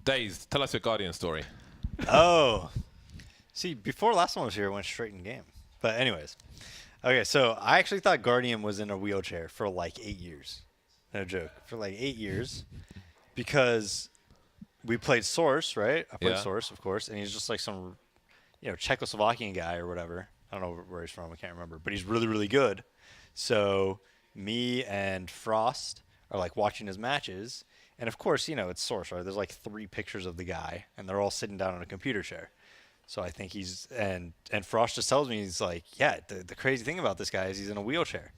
Days, tell us your Guardian story. Oh. See, before last one was here, it went straight in game. But anyways. Okay, so I actually thought Guardian was in a wheelchair for like 8 years. No joke. For like 8 years. Because we played Source, right? I played Source, of course. And he's just like some, Czechoslovakian guy or whatever. I don't know where he's from. I can't remember. But he's really, really good. So me and Frost are like watching his matches. And of course, it's Source, right? There's like 3 pictures of the guy. And they're all sitting down on a computer chair. So I think he's and Frost just tells me, he's like, yeah, the crazy thing about this guy is he's in a wheelchair,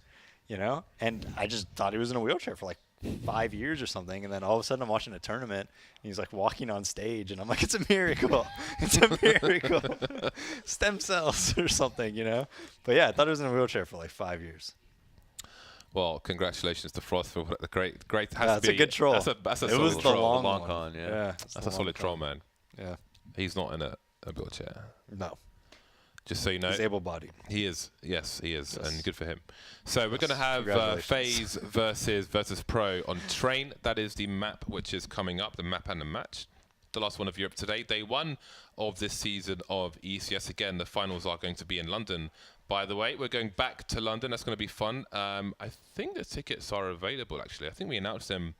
And I just thought he was in a wheelchair for like 5 years or something, and then all of a sudden I'm watching a tournament and he's like walking on stage, and I'm like, it's a miracle, it's a miracle, stem cells or something, But yeah, I thought he was in a wheelchair for like 5 years. Well, congratulations to Frost for the great. That's a good troll. That's a it solid was the troll. long one. Yeah. That's a solid troll, man. Yeah. He's not in a wheelchair. No. Just so you know. He's able-bodied. He is. Yes, he is. Yes. And good for him. So we're going to have Faze versus Pro on Train. That is the map which is coming up, the map and the match. The last one of Europe today. Day 1 of this season of ECS. Again, the finals are going to be in London. By the way, we're going back to London. That's going to be fun. I think the tickets are available, actually. I think we announced them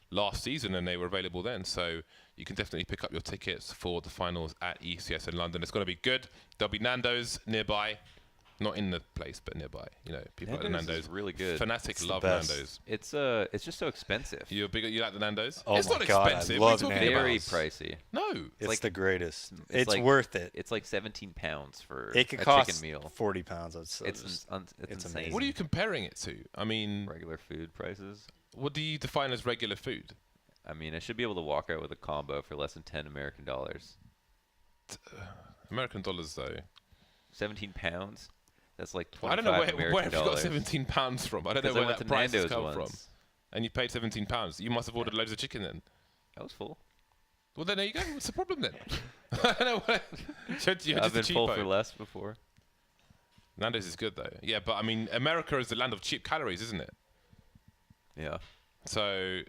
last season and they were available then. So you can definitely pick up your tickets for the finals at ECS in London. It's going to be good. There'll be Nando's nearby. Not in the place, but nearby. People like the Nando's. Is really good. Fanatics love best. Nando's. It's just so expensive. You like the Nando's? Oh it's my not God, expensive. I What are love you talking Nando's. Very about? pricey. No. It's like- the greatest. it's It's like- worth it. It's like 17 pounds for It could a cost chicken meal. 40 pounds. It's It's it's insane. amazing. What are you comparing it to? I mean, Regular food prices. what do you define as regular food? I mean, I should be able to walk out with a combo for less than $10 American. American dollars, though. 17 pounds. That's like I don't 25 know American where have you got dollars. 17 pounds from. I don't know 'Cause I where went that to price has Nando's come once. from. And you paid 17 pounds. You must have ordered loads of chicken then. I was full. Well, then there you go. What's the problem then? I don't know. You're just I've been a full cheapo. for less before. Nando's is good though. Yeah, but I mean, America is the land of cheap calories, isn't it? Yeah. So,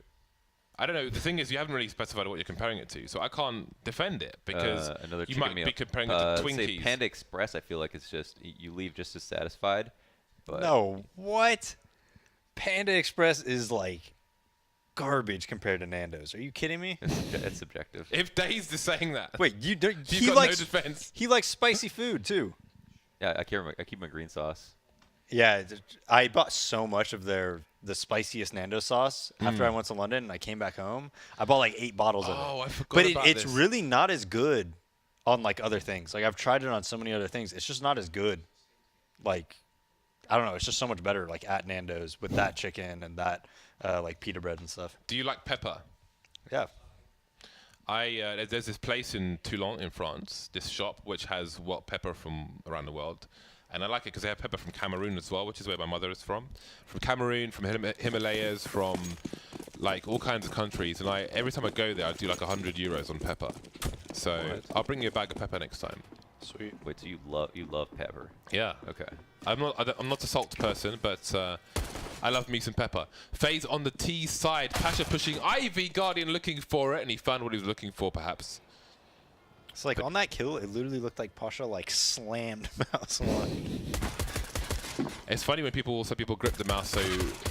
I don't know. The thing is, you haven't really specified what you're comparing it to, so I can't defend it because Another you chicken might meal. be comparing it to Say Twinkies. Panda Express, I feel like it's just you leave just as satisfied. But No, what? Panda Express is like garbage compared to Nando's. Are you kidding me? it's subjective. If Days is saying that, Wait, you don't? you've He got likes no defense. he likes spicy food too. Yeah, I keep my green sauce. Yeah, I bought so much of the spiciest Nando's sauce after I went to London and I came back home. I bought like 8 bottles of it. Oh, I forgot But about it's this. really not as good on like other things. Like I've tried it on so many other things. It's just not as good. Like I don't know. It's just so much better like at Nando's with that chicken and that like pita bread and stuff. Do you like pepper? Yeah. There's this place in Toulon in France, this shop which has wild pepper from around the world. And I like it because they have pepper from Cameroon as well, which is where my mother is from. From Cameroon, from Himalayas, from like all kinds of countries. And every time I go there, I do like 100 euros on pepper. So What? I'll bring you a bag of pepper next time. Sweet. Wait, so you love pepper? Yeah. Okay. I'm not a salt person, but I love me some pepper. Faze on the T side. Pasha pushing Ivy. Guardian looking for it, and he found what he was looking for, perhaps. It's like on that kill, it literally looked like Pasha like slammed mouse one. It's funny when people grip the mouse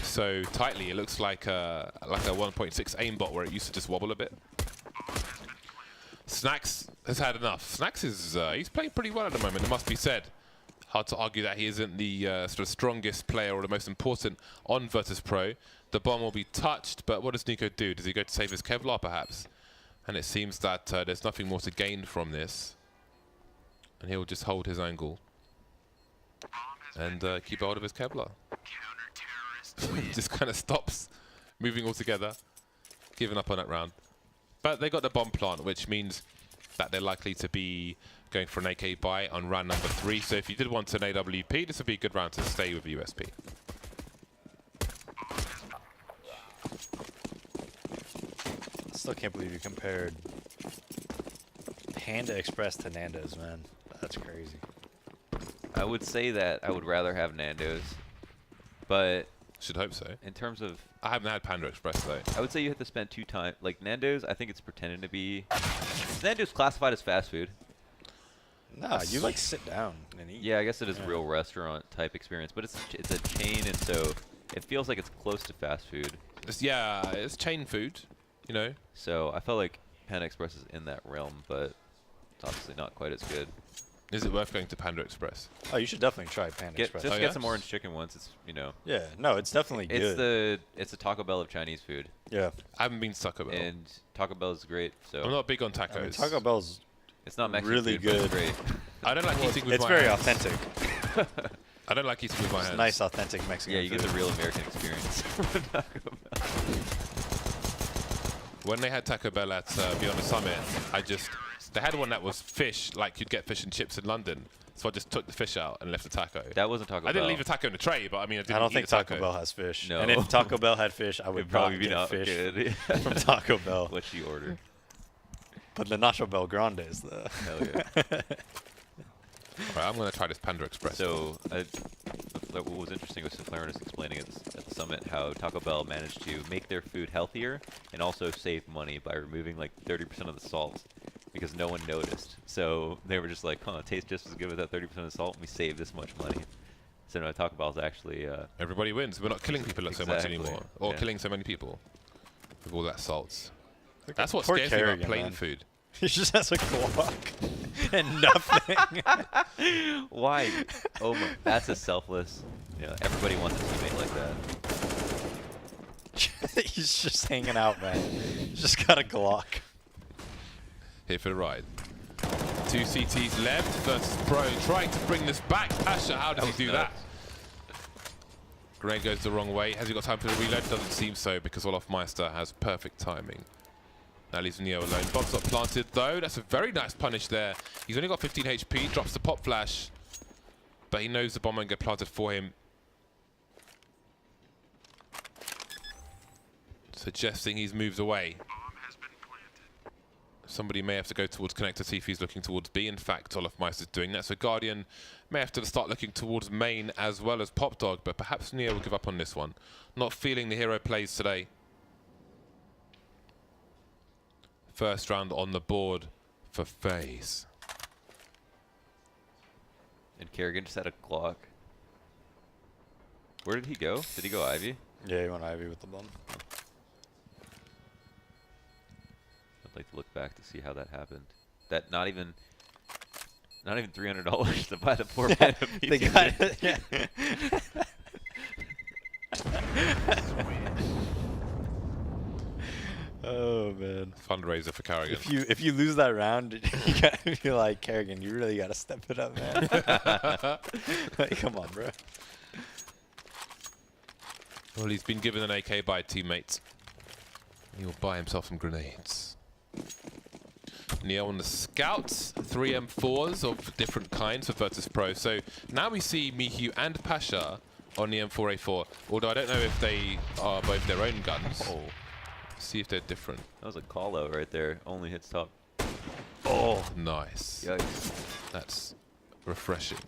so tightly. It looks like a 1.6 aimbot where it used to just wobble a bit. Snacks has had enough. Snacks is he's playing pretty well at the moment. It must be said. Hard to argue that he isn't the sort of strongest player or the most important on Virtus Pro. The bomb will be touched, but what does Nico do? Does he go to save his Kevlar, perhaps? And it seems that there's nothing more to gain from this. And he'll just hold his angle. And keep hold of his Kevlar. Just kind of stops moving altogether. Giving up on that round. But they got the bomb plant, which means that they're likely to be going for an AK buy on round number 3. So if you did want an AWP, this would be a good round to stay with USP. Still can't believe you compared Panda Express to Nando's, man. That's crazy. I would say that I would rather have Nando's, but Should hope so. In terms of, I haven't had Panda Express though. I would say you have to spend 2 times. Like Nando's, I think it's pretending to be. Nando's classified as fast food. Nah, you like sit down and eat. Yeah, I guess it is a real restaurant type experience, but it's a chain, and so it feels like it's close to fast food. It's chain food, you know. So I felt like Panda Express is in that realm, but it's obviously not quite as good. Is it worth going to Panda Express? Oh, you should definitely try Panda Express. Just Oh, get yeah? some orange chicken once. It's Yeah, no, it's definitely good. It's the Taco Bell of Chinese food, Yeah. I haven't been to Taco Bell. and Taco Bell is great. So I'm not big on tacos. I mean, Taco Bell's it's not Mexican really food, but it's good. great. I don't like eating with it's my very hands. authentic. I don't like eating with my It's hands. nice, authentic Mexican Yeah, you food. get the real American experience. from Taco Bell. When they had Taco Bell at Beyond the Summit, they had one that was fish, like you'd get fish and chips in London. So I just took the fish out and left the taco. That wasn't Taco Bell. I didn't leave the taco in the tray, but I mean, I didn't I don't eat think the taco. Taco Bell has fish. No. And if Taco Bell had fish, I would It'd probably be get not fish good. from Taco Bell. What she ordered. But the Nacho Bell Grandes, though. Hell yeah. Right, I'm going to try this Panda Express. So, what was interesting was Flaren was explaining at the summit how Taco Bell managed to make their food healthier and also save money by removing like 30% of the salt because no one noticed. So they were just like, huh, it tastes just as good with that 30% of salt, and we saved this much money. So no, Taco Bell's actually... Everybody wins. We're not killing people so much Exactly. anymore. Or Yeah. killing so many people with all that salt. That's what Poor scares me about Kerrigan, plain man. food. He just has a clock and nothing. Why? Oh my, that's a selfless... Yeah, everybody wants a teammate like that. He's just hanging out, man. He's just got a Glock. Here for the ride. 2 CTs left versus Pro trying to bring this back. Pasha, how does he do that? Grenade goes the wrong way. Has he got time for the reload? Doesn't seem so because Olaf Meister has perfect timing. That leaves Neo alone. Bomb's not planted though. That's a very nice punish there. He's only got 15 HP. Drops the pop flash. But he knows the bomb won't get planted for him. Suggesting he's moved away. Somebody may have to go towards connector, see if he's looking towards B. In fact, Olaf Meister's doing that. So Guardian may have to start looking towards main as well as Pop Dog, but perhaps Neo will give up on this one. Not feeling the hero plays today. First round on the board for Faze. And Kerrigan just had a Glock. Where did he go? Did he go Ivy? Yeah, he went Ivy with the bomb. I'd like to look back to see how that happened. That not even $300 to buy the poor man. They got it. Yeah. Oh man. Fundraiser for Kerrigan. If you lose that round, you're like Kerrigan. You really got to step it up, man. Like, come on, bro. Well, he's been given an AK by a teammate. He'll buy himself some grenades. Neo on the scouts, 3 M4s of different kinds for Virtus Pro. So now we see Mihu and Pasha on the M4A4, although I don't know if they are both their own guns. Oh, See if they're different. that was a call out right there. Only hits top. Oh, nice. Yikes. That's refreshing.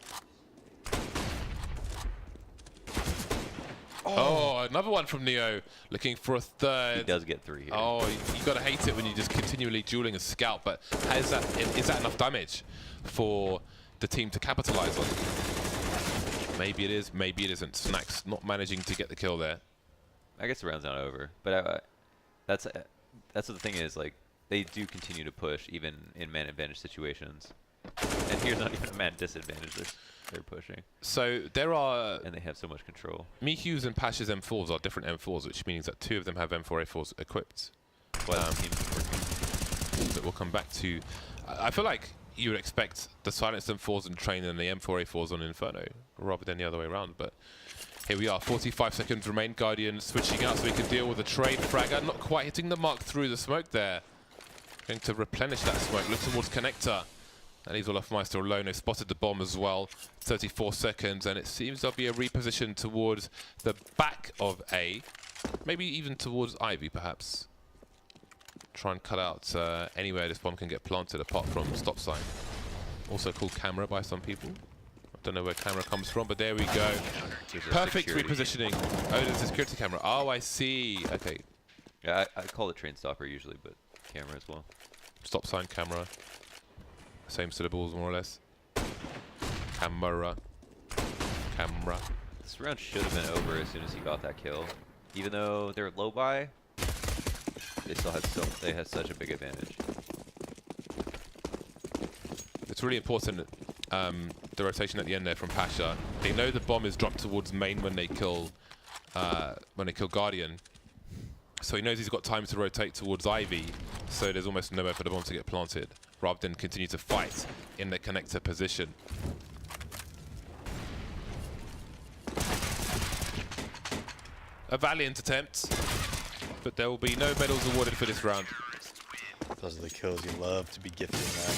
Oh, another one from Neo, looking for a third. He does get 3 here. Oh, you gotta hate it when you're just continually dueling a scout, but is that enough damage for the team to capitalize on? Maybe it is, maybe it isn't. Snacks not managing to get the kill there. I guess the round's not over, but that's what the thing is. Like, they do continue to push even in man advantage situations, and here's not even a man disadvantage. They're pushing, So there are and they have so much control. Mihu's and Pasha's M4s are different M4s, which means that 2 of them have M4A4s equipped. But teams working. That we'll come back to. I feel like you would expect the silenced M4s and train and the M4A4s on Inferno rather than the other way around, but here we are, 45 seconds remain. Guardian switching out so he can deal with a trade fragger, not quite hitting the mark through the smoke there. Going to replenish that smoke, look towards connector. And leaves Olaf Meister alone. They spotted the bomb as well. 34 seconds, and it seems there'll be a reposition towards the back of A. Maybe even towards Ivy, perhaps. Try and cut out anywhere this bomb can get planted apart from stop sign. Also called camera by some people. Don't know where camera comes from, but there we go. There's a Perfect security. repositioning. Oh, there's a security camera. Oh, I see. Okay. Yeah, I call it train stopper usually, but camera as well. Stop sign camera. Same syllables, more or less. Camera. Camera. This round should have been over as soon as he got that kill. Even though they're low buy, they still had such a big advantage. It's really important, the rotation at the end there from Pasha. They know the bomb is dropped towards main when they kill Guardian. So he knows he's got time to rotate towards Ivy, so there's almost nowhere for the bomb to get planted, rather than continue to fight in the connector position. A valiant attempt, but there will be no medals awarded for this round. Those are the kills you love to be gifted, man.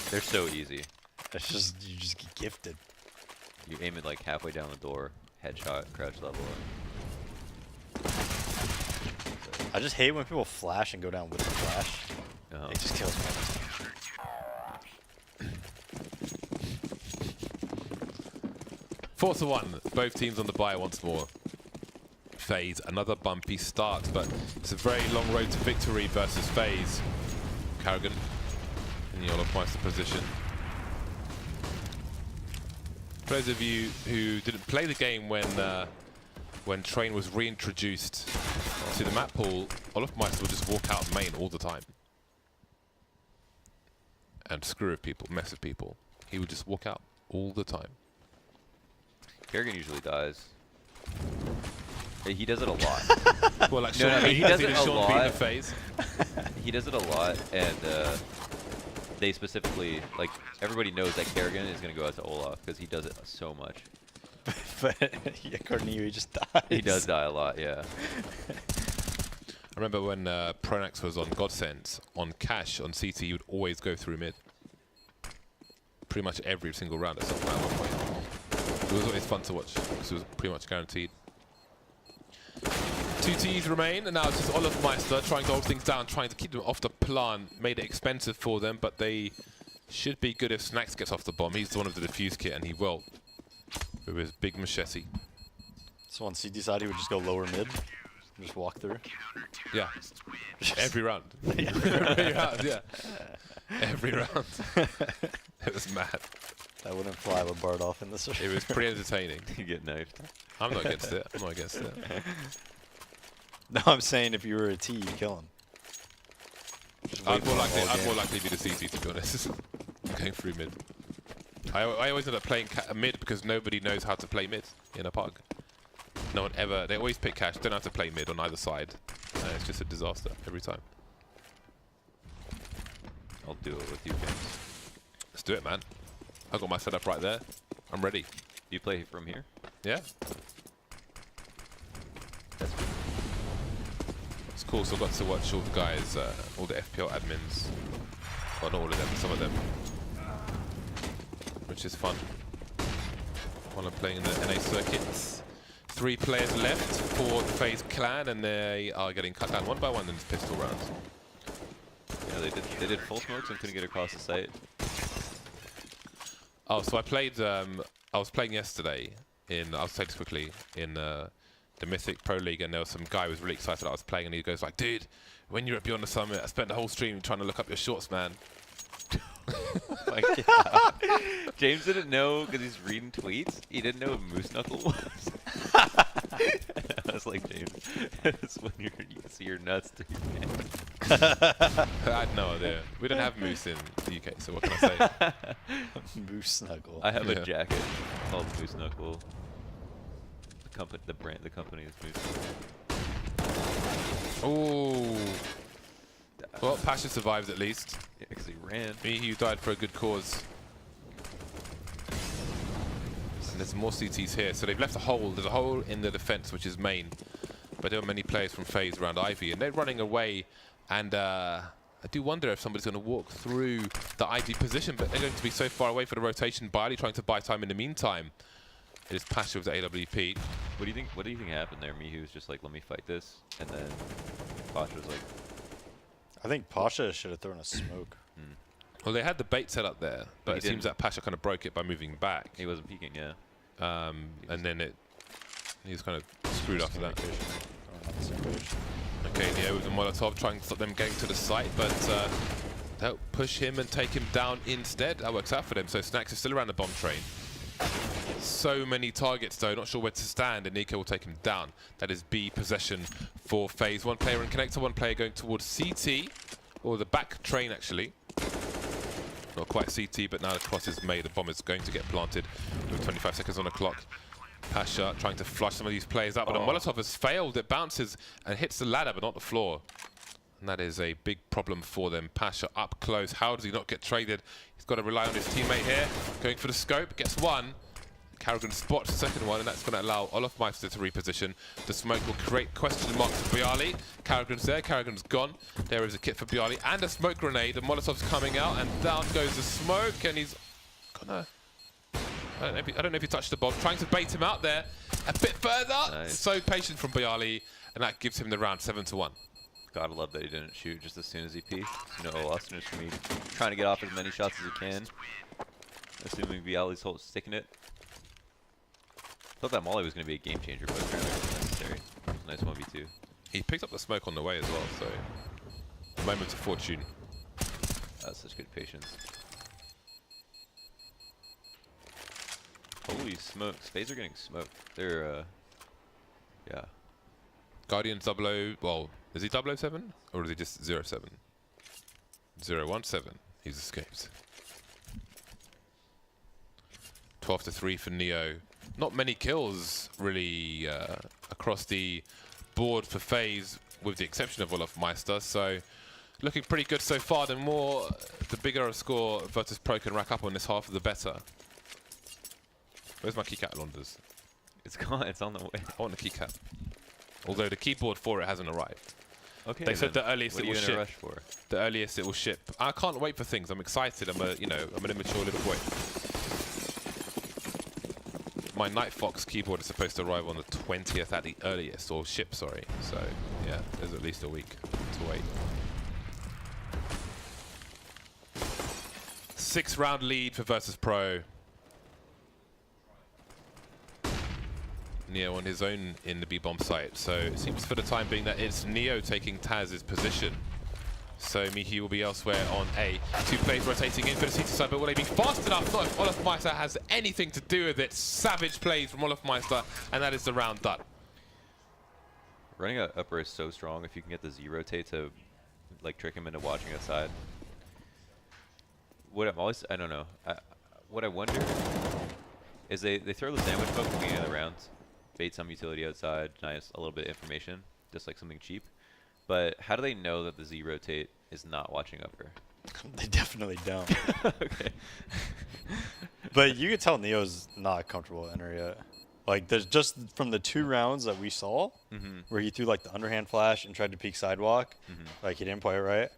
They're so easy. It's just, you just get gifted. You aim it like halfway down the door, headshot, crouch level. I just hate when people flash and go down with the flash. It just kills me. 4-1, both teams on the bye once more. Faze, another bumpy start, but it's a very long road to victory versus Faze. Karrigan in the Olofmeister position. For those of you who didn't play the game when Train was reintroduced to the map pool, Olofmeister would just walk out main all the time. And screw with people, mess with people. He would just walk out all the time. Karrigan usually dies. He does it a lot. Well, like No, Sean no, Bean, he does it a Sean Bean lot. of Faze. He does it a lot, and they specifically, like, everybody knows that Karrigan is going to go out to Olaf because he does it so much. But yeah, according to you, he just dies. He does die a lot, yeah. I remember when Pronax was on Godsend, on Cash, on CT, he would always go through mid. Pretty much every single round at some point. At one point. It was always fun to watch because it was pretty much guaranteed. 2 Ts remain, and now it's just Olofmeister trying to hold things down, trying to keep them off the plant. Made it expensive for them, but they should be good if Snacks gets off the bomb. He's the one of the defuse kit, and he will. With his big machete. So on CT side, he would just go lower mid, and just walk through. Yeah. Every round. Every round, yeah. Every round. It was mad. That wouldn't fly with Bardolph in this. It was pretty entertaining. You get knifed. I'm not against it. I'm not against it. No, I'm saying if you were a T, you'd kill him. I'd more likely be the CT, to be honest. Going through mid. I always end up playing mid because nobody knows how to play mid in a pug. No one ever. They always pick Cash. Don't know how to play mid on either side. It's just a disaster every time. I'll do it with you, James. Let's do it, man. I got my setup right there. I'm ready. Do you play from here? Yeah. That's good. It's cool. So I got to watch all the guys, all the FPL admins. Well, not all of them, but some of them. Which is fun. While I'm playing in the NA circuits. 3 players left for the FaZe clan, and they are getting cut down one by one in this pistol round. Yeah, they did full smokes and couldn't get across the site. Oh, so I played. I was playing yesterday in. I'll say this quickly in the Mythic Pro League, and there was some guy who was really excited that I was playing, and he goes like, "Dude, when you're at Beyond the Summit, I spent the whole stream trying to look up your shorts, man." Like, yeah. James didn't know because he's reading tweets. He didn't know what Moose Knuckle was. I was like, James, it's when you can see your nuts through your pants. I had no idea. We don't have moose in the UK, so what can I say? Moose Snuggle. I have Yeah. a jacket called Moose Knuckle. The company is Moose Knuckle. Oh. Well, Pasha survives at least. Yeah, because he ran. He died for a good cause. And there's more CTs here, so they've left a hole. There's a hole in the defense, which is main. But there are many players from FaZe around Ivy, and they're running away. And I do wonder if somebody's going to walk through the Ivy position, but they're going to be so far away for the rotation. Barley trying to buy time in the meantime. It is Pasha with the AWP. What do you think? What do you think happened there? Mihu was just like, "Let me fight this," and then Pasha was like, I think Pasha should have thrown a smoke. Well, they had the bait set up there, but he it seems didn't. that Pasha kind of broke it by moving back. He wasn't peeking, yeah. And then he was kind of screwed after that. Miscommunication. Okay, Neo with the Molotov trying to stop them getting to the site, but they'll push him and take him down instead. That works out for them. So Snacks is still around the bomb train. So many targets though, not sure where to stand, and Nico will take him down. That is B possession for FaZe. One player in connector, one player going towards CT, or the back train actually. Not quite CT, but now the cross is made. The bomb is going to get planted with 25 seconds on the clock. Pasha trying to flush some of these players out, but the Molotov has failed. It bounces and hits the ladder, but not the floor. And that is a big problem for them. Pasha up close. How does he not get traded? He's got to rely on his teammate here. Going for the scope, gets one. Karrigan spots the second one, and that's going to allow Olofmeister to reposition. The smoke will create question marks for Bialy. Karrigan's there, Karrigan's gone. There is a kit for Bialy and a smoke grenade. The Molotov's coming out, and down goes the smoke, and he's gonna... I don't know if he touched the bomb. Trying to bait him out there. A bit further. Nice. So patient from Bialy, and that gives him the round 7-1. Gotta love that he didn't shoot just as soon as he peeked. You know, Austin is for me trying to get off as many shots as he can. Assuming Bialy's sticking it. Thought that molly was going to be a game changer, but apparently it wasn't necessary. Nice 1v2. He picked up the smoke on the way as well, so moment of fortune. That's such good patience. Holy smokes, FaZe are getting smoked. They're, yeah. Guardian 00, well, is he 007? Or is he just 07? 017, he's escaped. 12-3 for Neo. Not many kills really across the board for FaZe, with the exception of Olofmeister. So looking pretty good so far. The bigger a score Virtus Pro can rack up on this half, the better. Where's my keycap, Londers? It's gone, it's on the way. I want the keycap. Although the keyboard for it hasn't arrived. Okay. They said the earliest what it are will you in a ship. rush for? The earliest it will ship. I can't wait for things. I'm excited. I'm an immature little boy. My Night Fox keyboard is supposed to arrive on the 20th at the earliest, or ship, sorry. So, yeah, there's at least a week to wait. 6-round lead for Virtus Pro. Neo on his own in the B-bomb site. So it seems for the time being that it's Neo taking Taz's position. So Mihi will be elsewhere on A. Two players rotating in for the CT side, but will they be fast enough? Not if Olofmeister has anything to do with it. Savage plays from Olofmeister, and that is the round done. Running a upper is so strong if you can get the Z rotate to like trick him into watching aside. What I'm always, I don't know. What I wonder is they throw the sandwich poke at the beginning of the rounds, bait some utility outside, nice, a little bit of information, just like something cheap. But how do they know that the Z rotate is not watching upper? They definitely don't. Okay. But you could tell Neo's not comfortable in her yet. Like, there's just from the 2 rounds that we saw, where he threw like the underhand flash and tried to peek sidewalk, like he didn't play it right,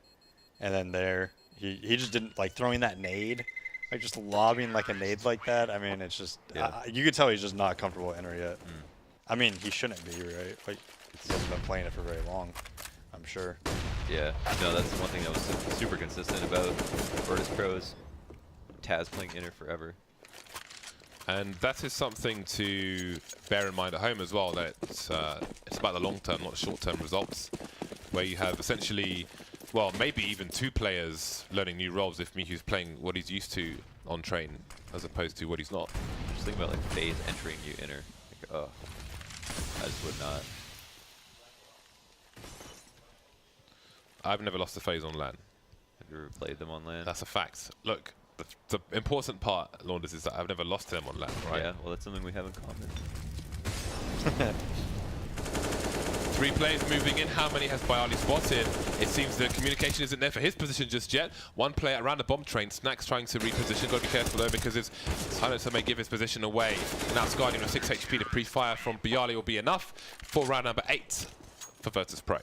and then there he just didn't, like, throwing that nade, like just lobbing like a nade like that. I mean, it's just you could tell he's just not comfortable in her yet. I mean, he shouldn't be, right? Like, he hasn't been playing it for very long, I'm sure. Yeah, no, that's one thing that was super consistent about Virtus Pros. Taz playing inner forever. And that is something to bear in mind at home as well, that it's about the long term, not short term results, where you have essentially, well, maybe even 2 players learning new roles if Mihu's playing what he's used to on train as opposed to what he's not. Just think about like Faze entering you inner. Like, oh, I just would not. I've never lost a Faze on LAN. Have you ever played them on LAN? That's a fact. Look, the important part, Launders, is that I've never lost to them on LAN, right? Yeah, well, that's something we have in common. 3 players moving in. How many has Bialy spotted? It seems the communication isn't there for his position just yet. 1 player around the bomb train. Snacks trying to reposition. Got to be careful though, because his silencer may give his position away. Now Guardian with 6 HP. The pre-fire from Bialy will be enough for round number 8 for Virtus Pro.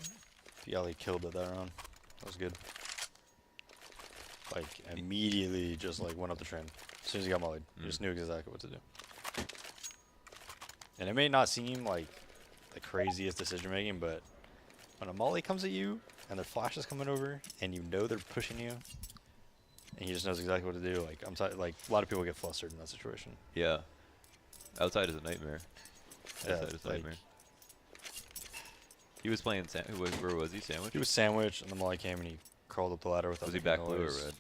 Bialy killed it that round. That was good. Like, immediately just like went up the train. As soon as he got mollied, he just knew exactly what to do. And it may not seem like the craziest decision making, but when a molly comes at you and their flash is coming over and you know they're pushing you, and he just knows exactly what to do. Like like a lot of people get flustered in that situation. Yeah. Outside is a nightmare. Yeah, Outside is a like- nightmare. He was playing. Where was he? Sandwich. He was sandwiched, and the Molly came and he crawled up the ladder without Was he making back blue or noise. red?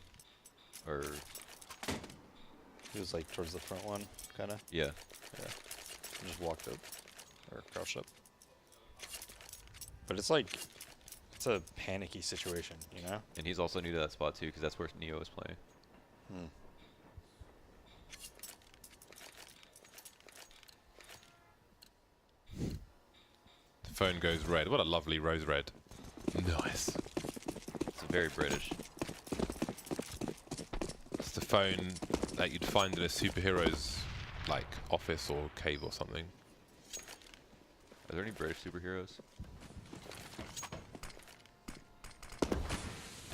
Or He was like towards the front one, kind of. yeah. Yeah. He just walked up, or crouched up. But it's like, it's a panicky situation, you know? And he's also new to that spot too, because that's where Neo was playing. Hmm. The phone goes red. What a lovely rose red. Nice. It's very British. It's the phone that you'd find in a superhero's like office or cave or something. Are there any British superheroes?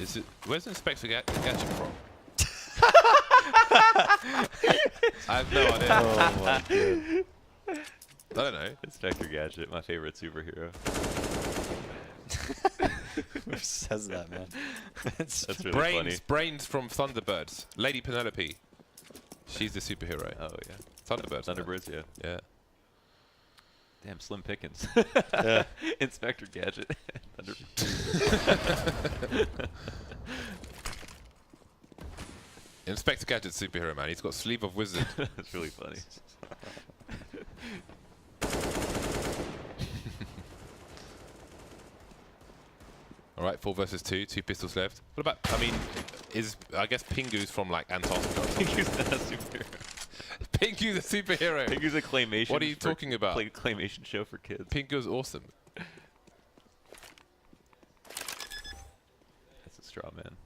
Is it? Where's Inspector Gadget from? I have no idea. Oh my god. I don't know. Inspector Gadget, my favorite superhero. Who says that, man? That's really funny. Brains from Thunderbirds. Lady Penelope. She's the superhero. Oh yeah. Thunderbirds. isn't it? Thunderbirds, yeah. Yeah. Damn, Slim Pickens. Yeah. Inspector Gadget. Inspector Gadget's superhero, man. He's got sleeve of wizard. That's really funny. All right, 4 versus 2. 2 pistols left. What about? I mean, I guess Pingu's from like Antarctica. Pingu's not a superhero. Pingu the superhero. Pingu's a claymation. What are you talking about? Claymation show for kids. Pingu's awesome. That's a straw man.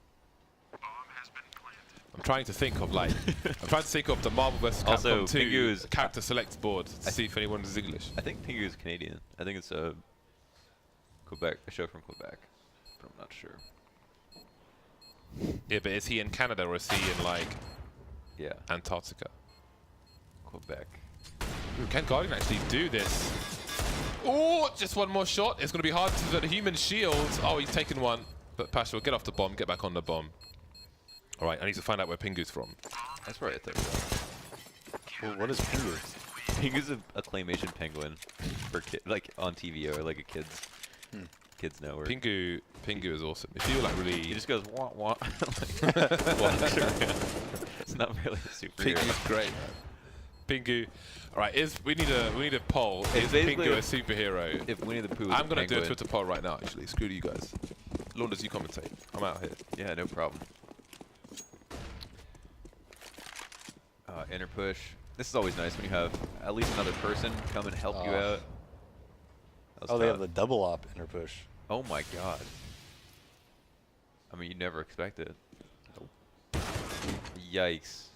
I'm trying to think of like, I'm trying to think of the Marvel vs. Also, Capcom 2 Pingu's character select board to see if anyone is English. I think Pingu is Canadian. I think it's a Quebec, a show from Quebec, but I'm not sure. Yeah, but is he in Canada or is he in like Yeah, Antarctica? Quebec. Ooh, can Guardian actually do this? Oh, just one more shot. It's going to be hard to the human shield. Oh, he's taken one. But Pasha will get off the bomb, get back on the bomb. All right, I need to find out where Pingu's from. That's right. I thought. Well, what is Pingu? Pingu's a claymation penguin for like on TV or like a kids network. Pingu is awesome. If you like really, He just goes wah wah. Like, walks around. It's not really a superhero. Pingu's great. Pingu. All right, we need a poll. It's Is basically Pingu a superhero? If Winnie the Pooh was I'm gonna do a penguin- Twitter poll right now. Actually, screw you guys. Launders, you commentate. I'm out here. Yeah, no problem. Inner push. This is always nice when you have at least another person come and help you out. That was Oh, they have tough. the double op inner push. Oh my god. I mean, you never expect it. Yikes.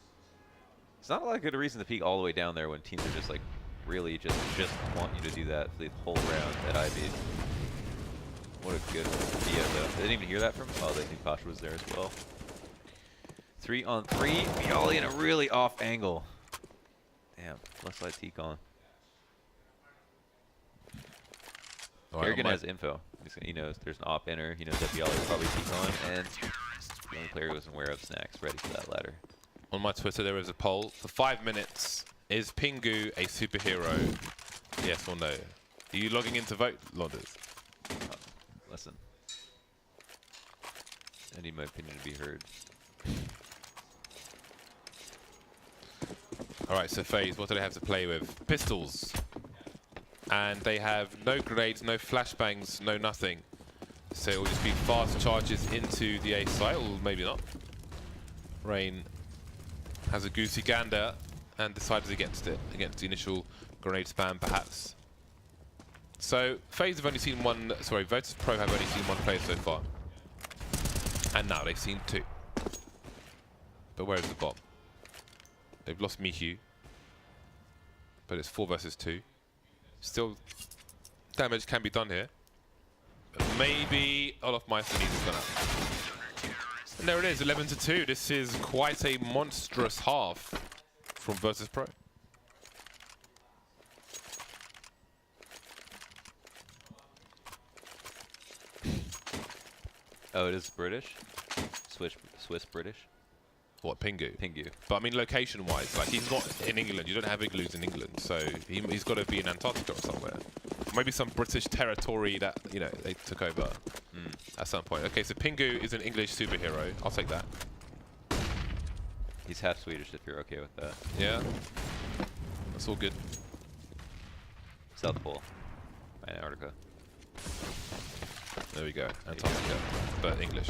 It's not like a good reason to peek all the way down there when teams are just like really just want you to do that for the whole round at IB. What a good idea though. They didn't even hear that from him? Oh, they think Pasha was there as well. 3 on 3. Miali in a really off angle. Damn, left side T-con. All right, Kerrigan on my- has info. He knows there's an op inner. He knows that Miali is probably T-con. And the only player who wasn't aware of Snacks ready for that ladder. On my Twitter, there is a poll for 5 minutes. Is Pingu a superhero? Yes or no? Are you logging in to vote, Launders? Listen. I need my opinion to be heard. All right, so Faze, what do they have to play with? Pistols. And they have no grenades, no flashbangs, no nothing. So it will just be fast charges into the A site, or maybe not. Rain has a goosey gander and decides against it, against the initial grenade spam, perhaps. So Faze have only seen one, sorry, Virtus Pro have only seen one player so far. And now they've seen 2. But where is the bomb? They've lost Mihu. But it's 4 versus 2. Still, damage can be done here. But maybe Olaf Meister needs to gone out. And there it is, 11-2. This is quite a monstrous half from Virtus Pro. Oh, it is British? Swiss British? What, Pingu? Pingu. But I mean, location-wise, like he's not in England. You don't have igloos in England, so he's got to be in Antarctica or somewhere. Maybe some British territory that they took over at some point. Okay, so Pingu is an English superhero. I'll take that. He's half Swedish if you're okay with that. Yeah, that's all good. South Pole, Antarctica. There we go, Antarctica, but English.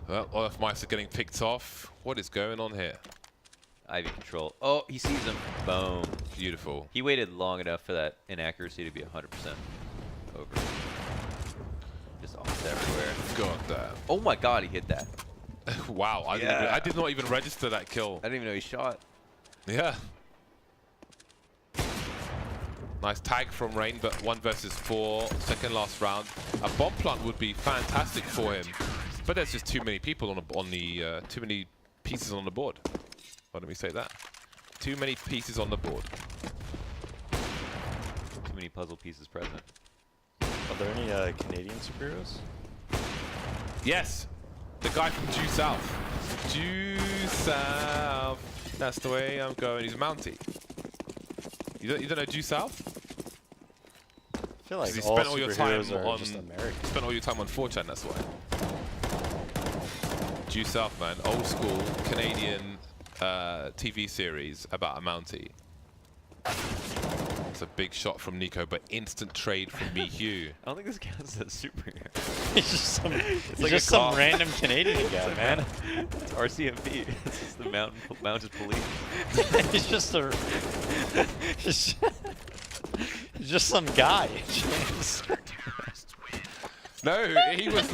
Well, all of mice are getting picked off. What is going on here? Ivy control. Oh, he sees him. Boom. Beautiful. He waited long enough for that inaccuracy to be 100% over. Just almost everywhere. God damn. Oh my god, he hit that. Wow, I did not even register that kill. I didn't even know he shot. Yeah. Nice tag from Rain, but 1 versus 4, second last round. A bomb plant would be fantastic for him, but there's just too many people too many pieces on the board. Why don't we say that? Too many pieces on the board. Too many puzzle pieces present. Are there any Canadian superheroes? Yes, the guy from Due South. Due South. That's the way I'm going. He's a Mountie. You don't know Due South? I feel like You all spent all your time superheroes are on just American. spent all your time on 4chan. That's why. Due South, man, old school Canadian TV series about a Mountie. It's a big shot from Nico, but instant trade from me, Hugh. I don't think this counts as a superhero. He's just some, like just a some cop. random Canadian guy, man. It's RCMP. This is the mounted police. He's just a. He's just some guy. No, he was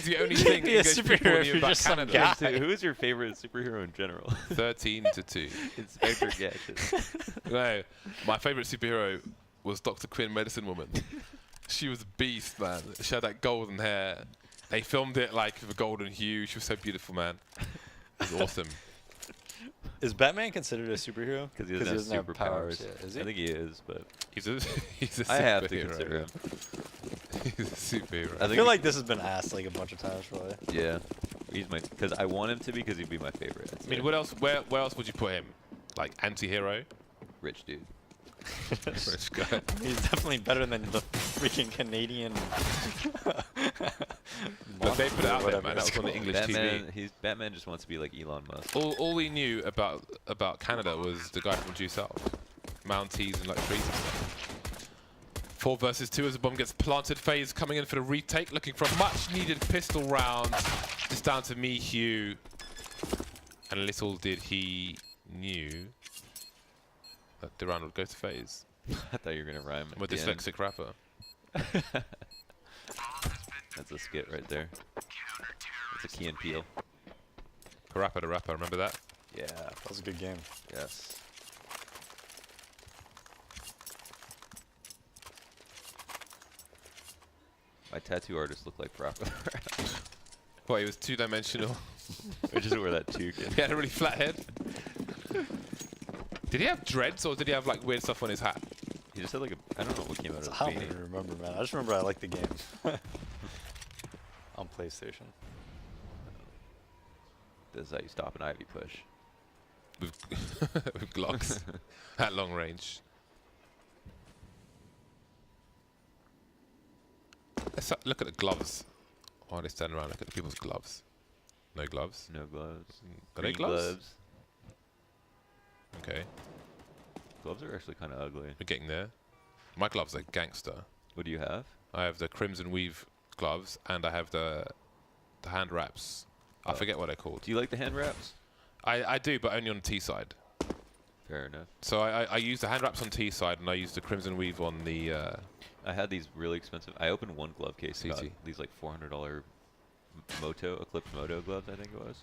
the only thing be a English people superhero if knew you're about just some Canada. guy. So who is your favorite superhero in general? 13-2. Inspector Gadget. No, my favorite superhero was Dr. Quinn, Medicine Woman. She was a beast, man. She had that golden hair. They filmed it like with a golden hue. She was so beautiful, man. It was awesome. Is Batman considered a superhero? Because he doesn't have superpowers. Yeah, is he? I think he is, but He's a superhero. I have to consider him. He's a superhero. I feel like this has been asked like a bunch of times, probably. Yeah, he's my. Because I want him to be, because he'd be my favorite. I mean, what else? Where else would you put him? Like anti-hero? Rich dude. Rich guy. He's definitely better than the freaking Canadian. But they put it out there, whatever man. That it's was on the called. English Batman. TV. Batman just wants to be like Elon Musk. All we knew about Canada was the guy from Due South. Mounties and like trees and stuff. 4 versus 2 as the bomb gets planted. Faze coming in for the retake, looking for a much needed pistol round. Just down to me, Hugh. And little did he knew that the round would go to Faze. I thought you were gonna rhyme. I'm a at the end. dyslexic rapper. That's a skit right there. That's a Key and Peele. Parappa the rapper, remember that? Yeah. That was a good game. Yes. My tattoo artist looked like Parappa. What, he was 2-dimensional? Which is where that toque is. He had a really flat head. Did he have dreads or did he have like weird stuff on his hat? He just had like a. I don't know what came out of his I don't beanie. even remember, man. I just remember I liked the game. On PlayStation. This is how you stop an Ivy push. With Glocks at long range. Let's look at the gloves. While they stand around, look at the people's gloves. No gloves. No gloves. Are they Green gloves? Okay, Gloves are actually kind of ugly. we're getting there. My gloves are gangster. What do you have? I have the Crimson Weave gloves and I have the hand wraps. I forget what they're called. Do you like the hand wraps? I do, but only on the T side. Fair enough. So I use the hand wraps on T side and I use the Crimson Weave on the I had these really expensive. I opened one glove case and got CT. these like $400 Eclipse Moto gloves, I think it was.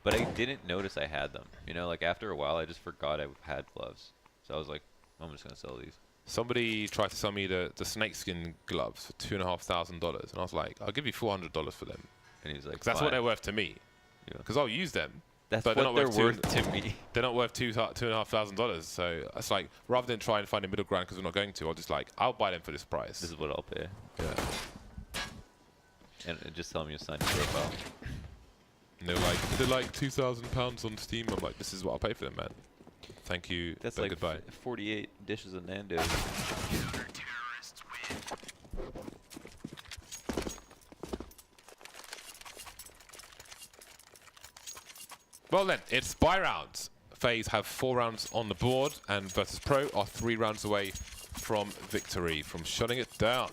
But I didn't notice I had them. You know, like after a while, I just forgot I had gloves. So I was like, I'm just gonna sell these. Somebody tried to sell me the snakeskin gloves for $2,500, and I was like, I'll give you $400 for them. And he's like, Because that's what "Fine." they're worth to me. Yeah. Because I'll use them. That's but what they're worth worth to me. They're not worth $2,500. So it's like, rather than try and find a middle ground because we're not going to, I'll just like, I'll buy them for this price. This is what I'll pay. Yeah. And just tell me to sign your profile. And they're like £2,000 on Steam. I'm like, this is what I'll pay for them, man. Thank you. That's but like goodbye. 48 dishes of Nando's. Well then, it's bye rounds. FaZe have 4 rounds on the board, and Virtus Pro are 3 rounds away from victory, from shutting it down.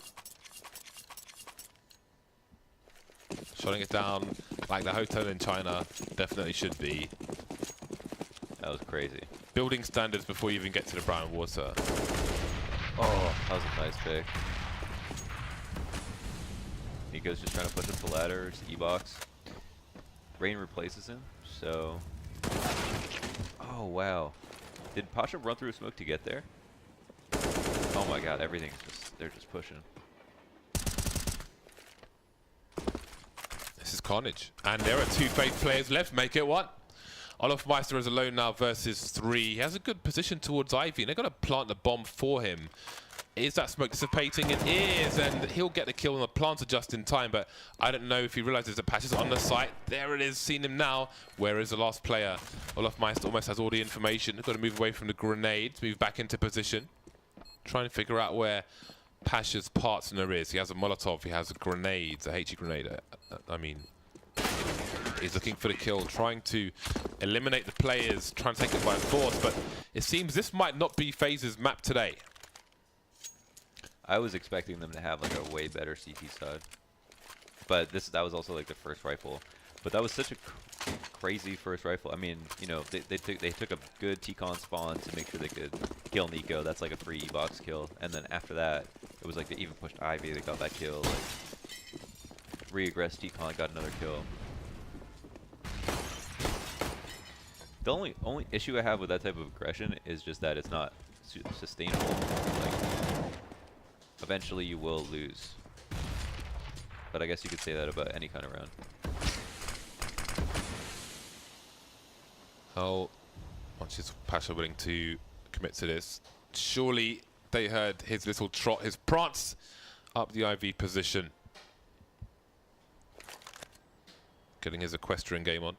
Shutting it down like the hotel in China definitely should be. That was crazy. Building standards before you even get to the brown water. Oh, that was a nice pick. Nico's just trying to push up the ladder. It's E-box. Rain replaces him, so... Oh, wow. Did Pasha run through smoke to get there? Oh my god, everything's just... They're just pushing. This is carnage. And there are 2 FaZe players left. Make it 1. Olofmeister is alone now versus 3. He has a good position towards Ivy, and they're going to plant the bomb for him. Is that smoke dissipating? It is, and he'll get the kill on the planter just in time, but I don't know if he realizes that Patch is on the site. There it is, seen him now. Where is the last player? Olofmeister almost has all the information. Got to move away from the grenades, move back into position. Trying to figure out where Pasha's partner is. He has a Molotov, he has a grenade, a HE grenade. I mean, he's looking for the kill, trying to eliminate the players, trying to take it by force, but it seems this might not be FaZe's map today. I was expecting them to have like a way better CT side, but that was also like the first rifle. But that was such a crazy first rifle. I mean, you know, they took a good T-con spawn to make sure they could kill Nico. That's like a free E-box kill, and then after that, it was like they even pushed Ivy. They got that kill. Like, re-aggressed T-con, got another kill. The only issue I have with that type of aggression is just that it's not sustainable. Like, eventually you will lose. But I guess you could say that about any kind of round. How much is Pasha willing to commit to this? Surely they heard his little trot, his prance up the IV position. Getting his equestrian game on.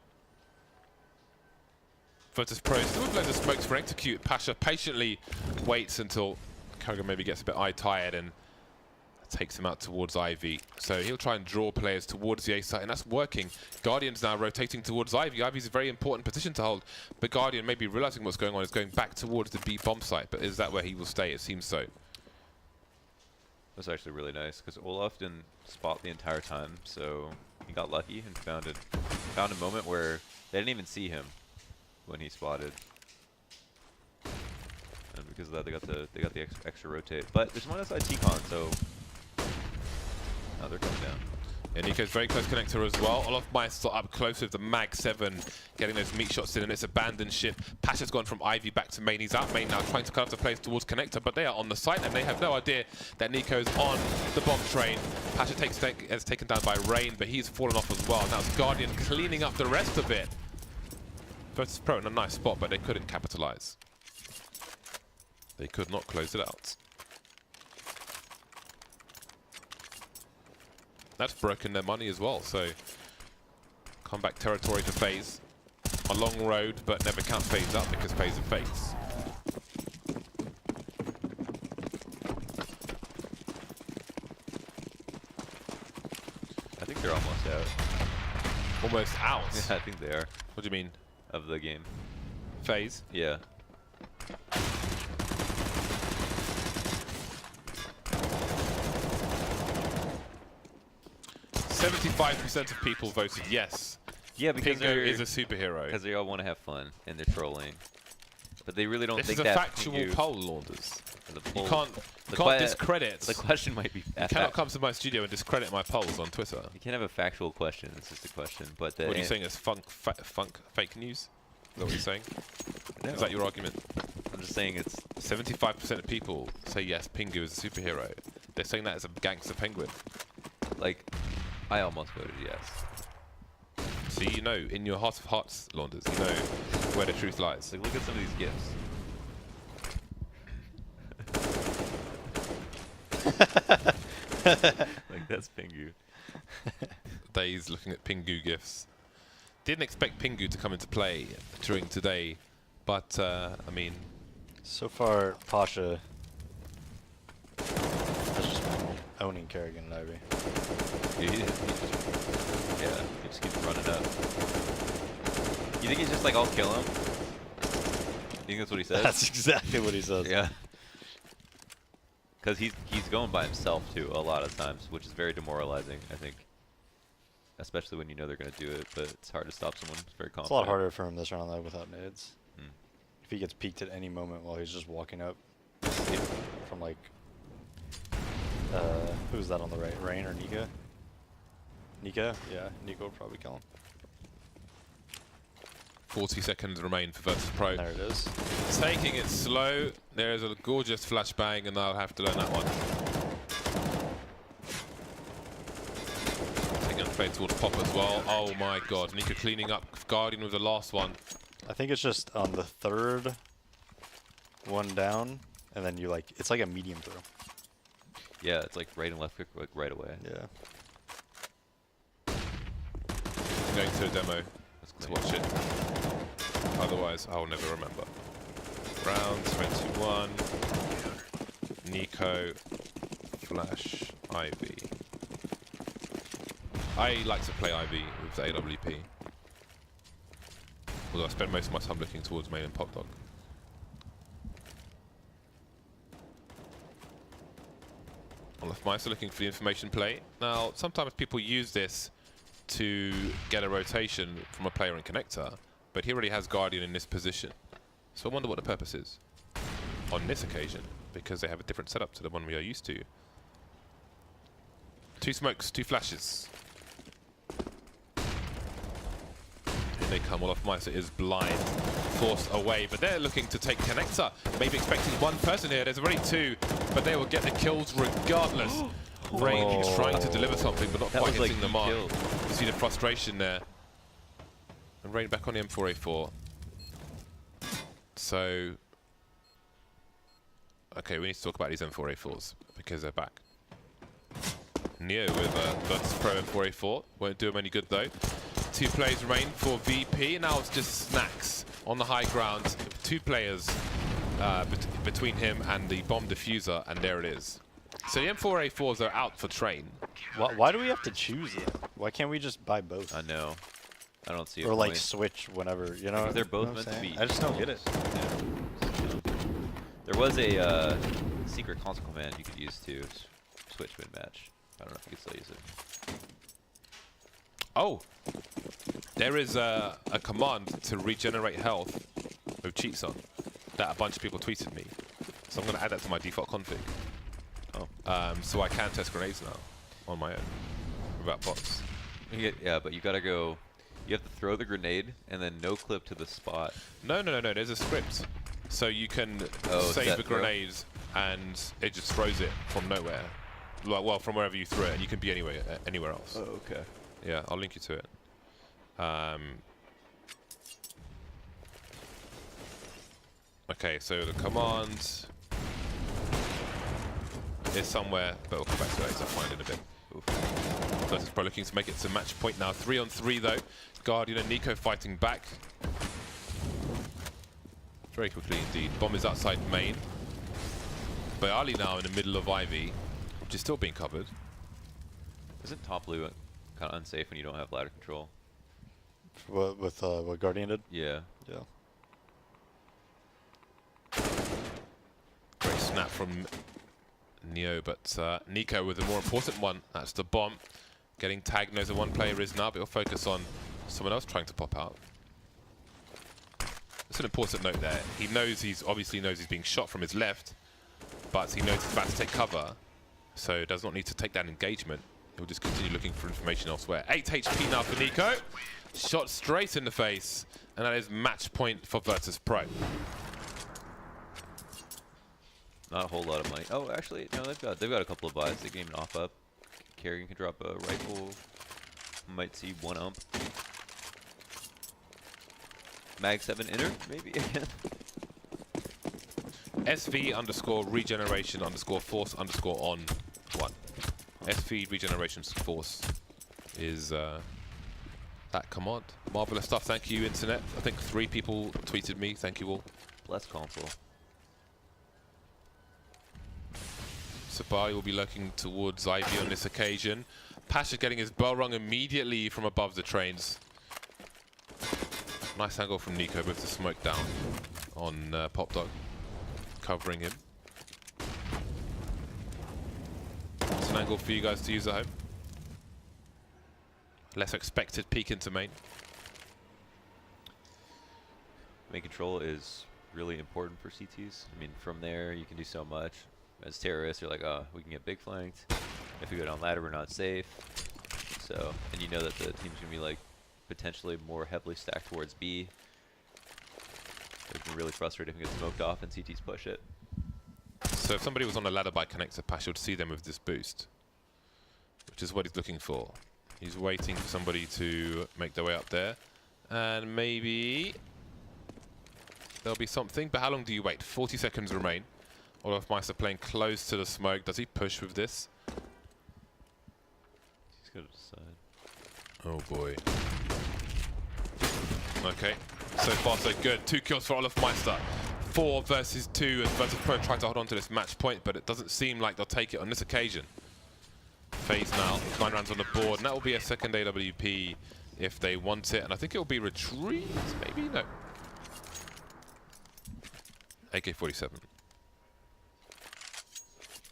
Virtus Pro still with loads of smokes for execute. Pasha patiently waits until Koga maybe gets a bit eye-tired and takes him out towards Ivy. So he'll try and draw players towards the A site, and that's working. Guardian's now rotating towards Ivy. Ivy's a very important position to hold, but Guardian, maybe realizing what's going on, is going back towards the B bomb site. But is that where he will stay? It seems so. That's actually really nice, because Olaf didn't spot the entire time, so he got lucky and found a moment where they didn't even see him when he spotted. And because of that, they got the extra rotate. But there's one outside T-con, so now they're coming down. Yeah, Nico's very close connector as well. Olofmeister up close with the Mag 7, getting those meat shots in, and it's abandoned ship. Pasha's gone from Ivy back to main. He's out main now, trying to cut off the players towards connector, but they are on the site, and they have no idea that Nico's on the bomb train. Pasha is taken down by Rain, but he's fallen off as well. Now it's Guardian cleaning up the rest of it. Virtus Pro in a nice spot, but they couldn't capitalize. They could not close it out. That's broken their money as well, so comeback territory to FaZe. A long road, but never count FaZe up because FaZe are FaZe. I think they're almost out. Almost out? Yeah, I think they are. What do you mean? Of the game. FaZe? Yeah. %75% of people voted yes. Yeah, because Pingo is a superhero. Because they all want to have fun and they're trolling, but they really don't This think is a that factual Pingu- poll, Launders. the You poll- can't discredit. The question might be. You cannot come to my studio and discredit my polls on Twitter. You can't have a factual question. It's just a question. But What are you saying? Is funk fake news? Is that what you're saying? No, Is that your argument? I'm just saying it's. 75% of people say yes, Pingu is a superhero. They're saying that as a gangster penguin. Like, I almost voted yes. See, you know, in your heart of hearts, Launders, you know where the truth lies. Like, look at some of these gifts. Like, that's Pingu. Days looking at Pingu gifs. Didn't expect Pingu to come into play during today, but I mean, So far, Pasha has just been owning Kerrigan and Ivy. He just keeps running up. You think he's just like, I'll kill him? You think that's what he says? That's exactly what he says. Yeah. Because he's going by himself too a lot of times, which is very demoralizing, I think. Especially when you know they're going to do it, but it's hard to stop someone who's very confident. It's a lot harder for him this round though without nades. Hmm. If he gets peeked at any moment while he's just walking up from like, who's that on the right? Rain or Nika? Nika? Yeah, Nika will probably kill him. 40 seconds remain for Virtus Pro. There it is. Taking it slow. There is a gorgeous flashbang, and I'll have to learn that one. Taking a play towards Pop as well. Oh my god. Nika cleaning up. Guardian was the last one. I think it's just on the third one down, and then you like, it's like a medium throw. Yeah, it's like right and left click like right away. Yeah. Going to a demo That's to clean. watch it. Otherwise, I'll never remember. Round 21. Nico, Flash, Ivy. I like to play Ivy with the AWP. Although I spend most of my time looking towards main and Pop Dog. Olafmeister looking for the information play. Now, sometimes people use this to get a rotation from a player in connector, but he already has Guardian in this position. So I wonder what the purpose is on this occasion, because they have a different setup to the one we are used to. 2 smokes, 2 flashes. Here they come. Olafmeister is blind, forced away, but they're looking to take connector. Maybe expecting one person here. There's already 2, but they will get the kills regardless. Rain trying to deliver something, but not That quite was hitting like the mark. kill. You see the frustration there. And Rain back on the M4A4. So, okay, we need to talk about these M4A4s because they're back. Neo with Virtus Pro M4A4. Won't do him any good though. 2 plays remain for VP. Now it's just Snacks on the high ground. 2 players between him and the bomb diffuser, and there it is. So the M4A4s are out for train. Why do we have to choose them? Why can't we just buy both? I know. I don't see it. Or like switch whenever, you know? They're both you know what meant I'm to saying? be. I just don't get it. Yeah. There was a secret console command you could use to switch mid-match. I don't know if you could still use it. Oh, there is a command to regenerate health with cheats on that a bunch of people tweeted me. So I'm going to add that to my default config. Oh. So I can test grenades now on my own without bots. Yeah, but you gotta go. You have to throw the grenade and then no clip to the spot. No. There's a script. So you can save set the throw? grenades and it just throws it from nowhere. Well, from wherever you threw it, and you can be anywhere else. Oh, okay. Yeah, I'll link you to it. Okay, so the command is somewhere, but we'll come back to it as I find it in a bit. Virtus Pro looking to make it to match point now. 3-on-3 though. Guardian and Nico fighting back. Very quickly indeed. Bomb is outside main. Bayali now in the middle of Ivy, which is still being covered. Isn't top blue kind of unsafe when you don't have ladder control? What Guardian did? Yeah. Yeah. Great snap from Neo, but Nico with the more important one. That's the bomb. Getting tagged, knows that one player is now, but he'll focus on someone else trying to pop out. That's an important note there. He knows obviously knows he's being shot from his left, but he knows he's about to take cover, so does not need to take that engagement. He'll just continue looking for information elsewhere. 8 HP now for Nico. Shot straight in the face, and that is match point for Virtus Pro. Not a whole lot of money. Oh, actually, no, they've got a couple of buys. They game an off up. Kerrigan can drop a rifle. Might see 1 ump. Mag 7 inner, maybe again. SV underscore regeneration underscore force underscore on 1. SV regeneration force is that command. Marvelous stuff. Thank you, Internet. I think 3 people tweeted me. Thank you all. Bless console. Sabari will be looking towards Ivy on this occasion. Pasha getting his bell rung immediately from above the trains. Nice angle from Nico with the smoke down on Pop Dog, covering him. It's an angle for you guys to use at home. Less expected peek into main. Main control is really important for CTs. I mean, from there you can do so much. As terrorists, you're like, oh, we can get big flanked. If we go down ladder, we're not safe. So, and you know that the team's gonna be like potentially more heavily stacked towards B. It's been really frustrating if we get smoked off and CTs push it. So if somebody was on a ladder by connector, Pasha would see them with this boost, which is what he's looking for. He's waiting for somebody to make their way up there, and maybe there'll be something. But how long do you wait? 40 seconds remain. Olaf Meister playing close to the smoke. Does he push with this? He's gonna decide. Oh boy. Okay, so far so good. 2 kills for Olaf Meister. 4 versus 2 as Virtus Pro try to hold on to this match point, but it doesn't seem like they'll take it on this occasion. Faze now, 9 rounds on the board, and that will be a second AWP if they want it, and I think it will be retreat, maybe? No. AK-47.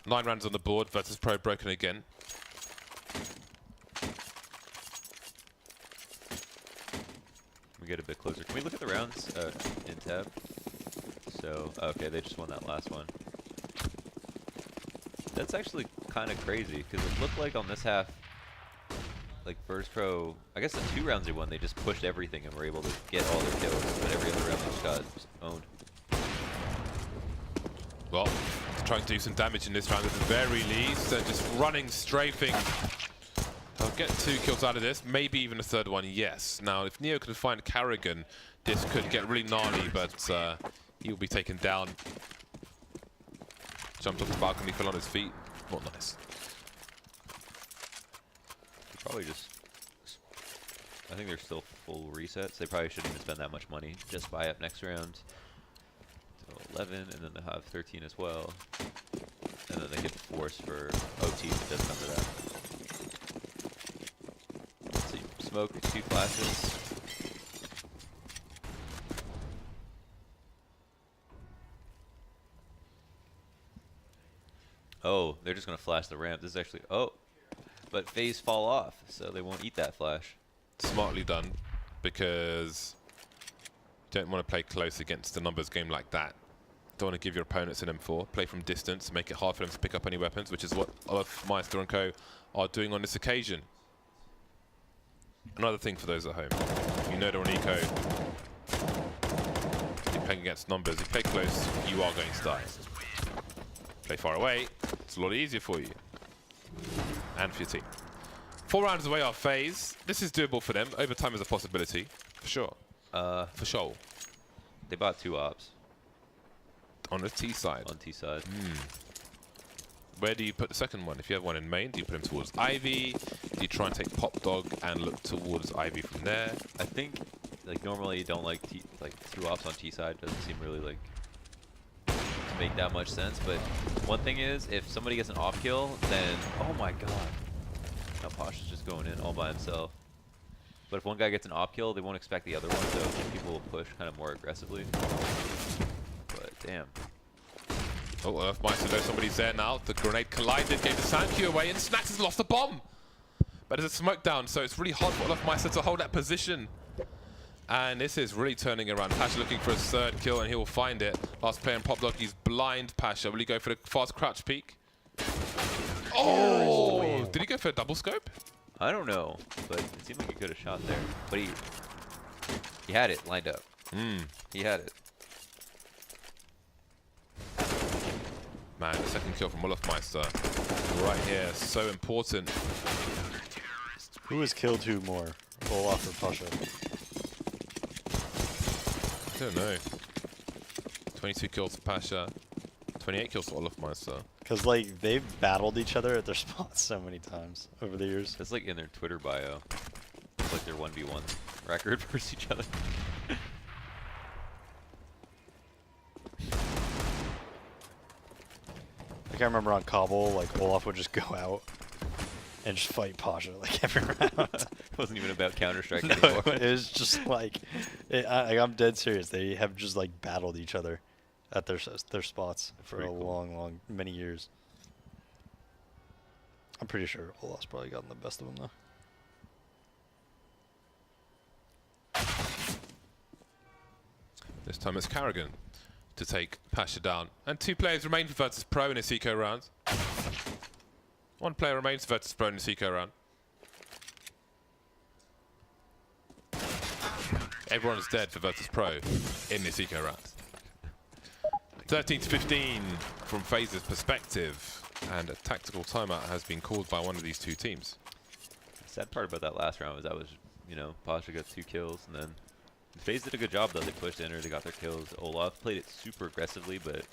9 rounds on the board, Virtus Pro broken again. We get a bit closer. Can we look at the rounds in tab? So, okay, they just won that last one. That's actually kind of crazy, because it looked like on this half, like Virtus Pro, I guess the 2 rounds they won, they just pushed everything and were able to get all their kills, but every other round they just got owned. Well, trying to do some damage in this round at the very least, just running, strafing. I'll get 2 kills out of this, maybe even a 3rd one, yes. Now, if Neo can find Carrigan, this could get really gnarly, but he'll be taken down. Jumped off the balcony, fell on his feet. Not nice. Probably just... I think they're still full resets. They probably shouldn't even spend that much money. Just buy up next round. So 11, and then they'll have 13 as well. And then they get force for OT if it does come to that. So you smoke 2 flashes. Oh, they're just going to flash the ramp. This is actually... Oh! But Faze fall off, so they won't eat that flash. Smartly done, because you don't want to play close against a numbers game like that. Don't want to give your opponents an M4. Play from distance, make it hard for them to pick up any weapons, which is what Olaf Meister and co are doing on this occasion. Another thing for those at home. You know they're on eco. You're playing against numbers. If you play close, you are going to die. Play far away, it's a lot easier for you. And for your team. 4 rounds away are Faze. This is doable for them. Overtime is a possibility, for sure. For sure. They bought 2 ops. On the T side. On T side. Where do you put the second one? If you have one in main, do you put him towards Ivy? Do you try and take Pop Dog and look towards Ivy from there? I think, like, normally you don't like 2 ops on T side. Doesn't seem really like to make that much sense. But one thing is, if somebody gets an off kill, then oh my god, now Posh is just going in all by himself. But if one guy gets an op kill, they won't expect the other one, so people will push kind of more aggressively. But damn. Oh, Olaf Meister knows somebody's there now. The grenade collided, gave the sound cue away, and Snacks has lost the bomb. But there's a smoke down, so it's really hard for Olaf Meister to hold that position. And this is really turning around. Pasha looking for his 3rd kill, and he will find it. Last player in Pop Dog, he's blind. Pasha, will he go for the fast crouch peek? Oh! Did he go for a double scope? I don't know, but it seemed like he could have shot there. But he had it lined up. He had it. Man, the 2nd kill from Olaf Meister right here, so important. Who has killed who more, Olaf or Pasha? I don't know. 22 kills for Pasha, 28 kills for Olaf Meister. Because, like, they've battled each other at their spots so many times over the years. That's like in their Twitter bio. It's like their 1v1 record versus each other. Like I remember on Cobble, like Olaf would just go out and just fight Pasha like every round. It wasn't even about Counter-Strike No, anymore. it was just like, I'm dead serious. They have just like battled each other at their spots for Pretty a cool. many years. I'm pretty sure Olaf's probably gotten the best of them though. This time it's Carrigan to take Pasha down. And 2 players remain for Virtus Pro in this eco round. 1 player remains for Virtus Pro in this eco round. Everyone is dead for Virtus Pro in this eco round. 13 to 15 from Faze's perspective. And a tactical timeout has been called by one of these 2 teams. The sad part about that last round was you know, Pasha got 2 kills, and then FaZe did a good job though. They pushed in, they got their kills. Olaf played it super aggressively, but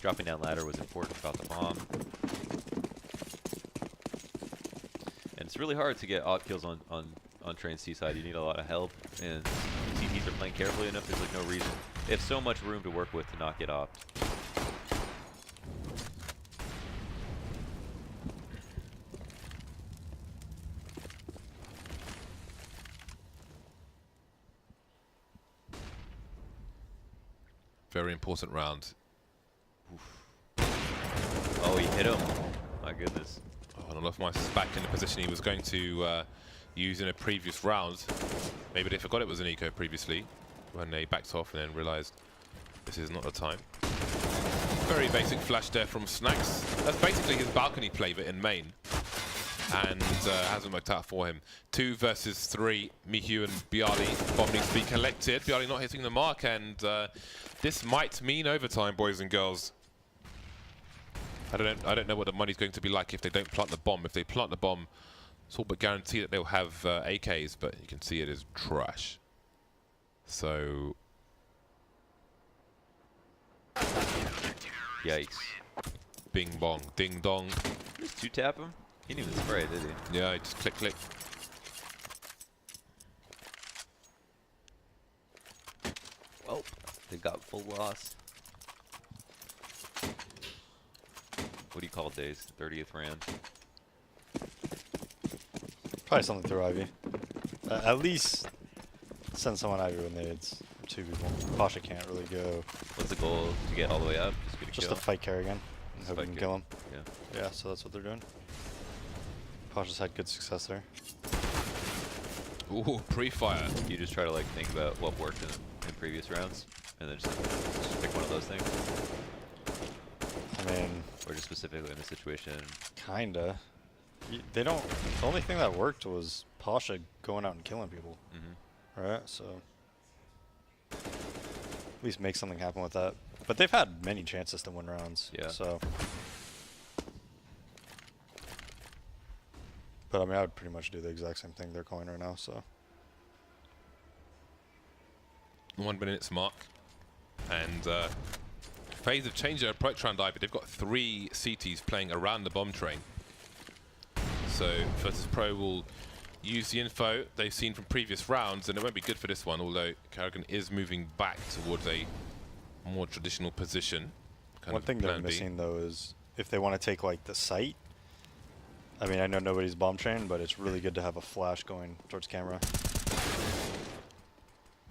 dropping down ladder was important about the bomb. And it's really hard to get odd kills on Train C side. You need a lot of help, and CTs are playing carefully enough. There's like no reason. They have so much room to work with to not get opt. Very important round. Oh, he hit him. My goodness. Oh, and Olafmeister is back in the position he was going to use in a previous round. Maybe they forgot it was an eco previously when they backed off and then realized this is not the time. Very basic flash there from Snacks. That's basically his balcony play, but in main. And hasn't worked out for him. 2 versus 3. Mihu and Bialy. Bomb needs to be collected. Bialy not hitting the mark, and this might mean overtime, boys and girls. I don't know what the money's going to be like if they don't plant the bomb. If they plant the bomb, it's all but guaranteed that they'll have AKs, but you can see it is trash. So Yikes. bing bong, ding dong. Just 2-tap him? He didn't even spray, did he? Yeah, just click click. Well, they got full loss. What do you call days? 30th round. Probably something through Ivy. At least send someone Ivy when it's 2 people. Pasha can't really go. What's the goal to get all the way up? Just get a Just kill? to fight Kerrigan and hope we fight can kill him. Yeah. Yeah, so that's what they're doing. Pasha's had good success there. Ooh, pre-fire. You just try to like think about what worked in previous rounds, and then just pick one of those things, I mean, or just specifically in the situation. kinda. They don't. The only thing that worked was Pasha going out and killing people. Right? So at least make something happen with that. But they've had many chances to win rounds. Yeah. So. But I mean, I would pretty much do the exact same thing they're calling right now. So. 1 minute's mark. And Faze have changed their approach around Ivy. They've got 3 CTs playing around the bomb train. So Virtus Pro will use the info they've seen from previous rounds, and it won't be good for this one, although Carrigan is moving back towards a more traditional position. One thing they're missing though is if they want to take like the site. I mean, I know nobody's bomb train, but it's really good to have a flash going towards camera.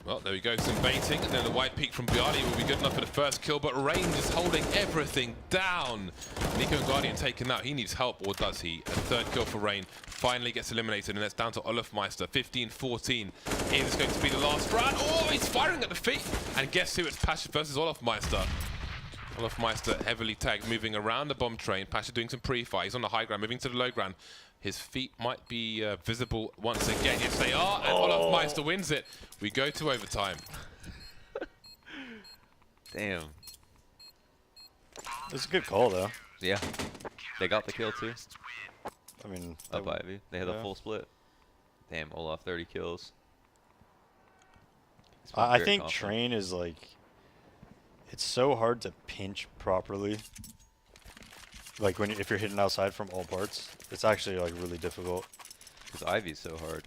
Well, there we go, some baiting, and then the white peak from Bialy will be good enough for the first kill, but Rain is holding everything down. Nico and Guardian taken out. He needs help, or does he? A 3rd kill for Rain finally gets eliminated, and it's down to Olafmeister. 15-14 is going to be the last round. Oh, he's firing at the feet. And guess who? It's Pasha versus Olafmeister. Olafmeister heavily tagged, moving around the bomb train. Pasha doing some pre-fire. He's on the high ground, moving to the low ground. His feet might be visible once again. Yes, they are, and Olafmeister wins it. We go to overtime. Damn. It's a good call though. Yeah. They got the kill too. I mean, Up Ivy. They had yeah. a full split. Damn, Olaf 30 kills. He's been I very think confident. train is like, it's so hard to pinch properly. Like if you're hitting outside from all parts, it's actually like really difficult. Because Ivy's so hard.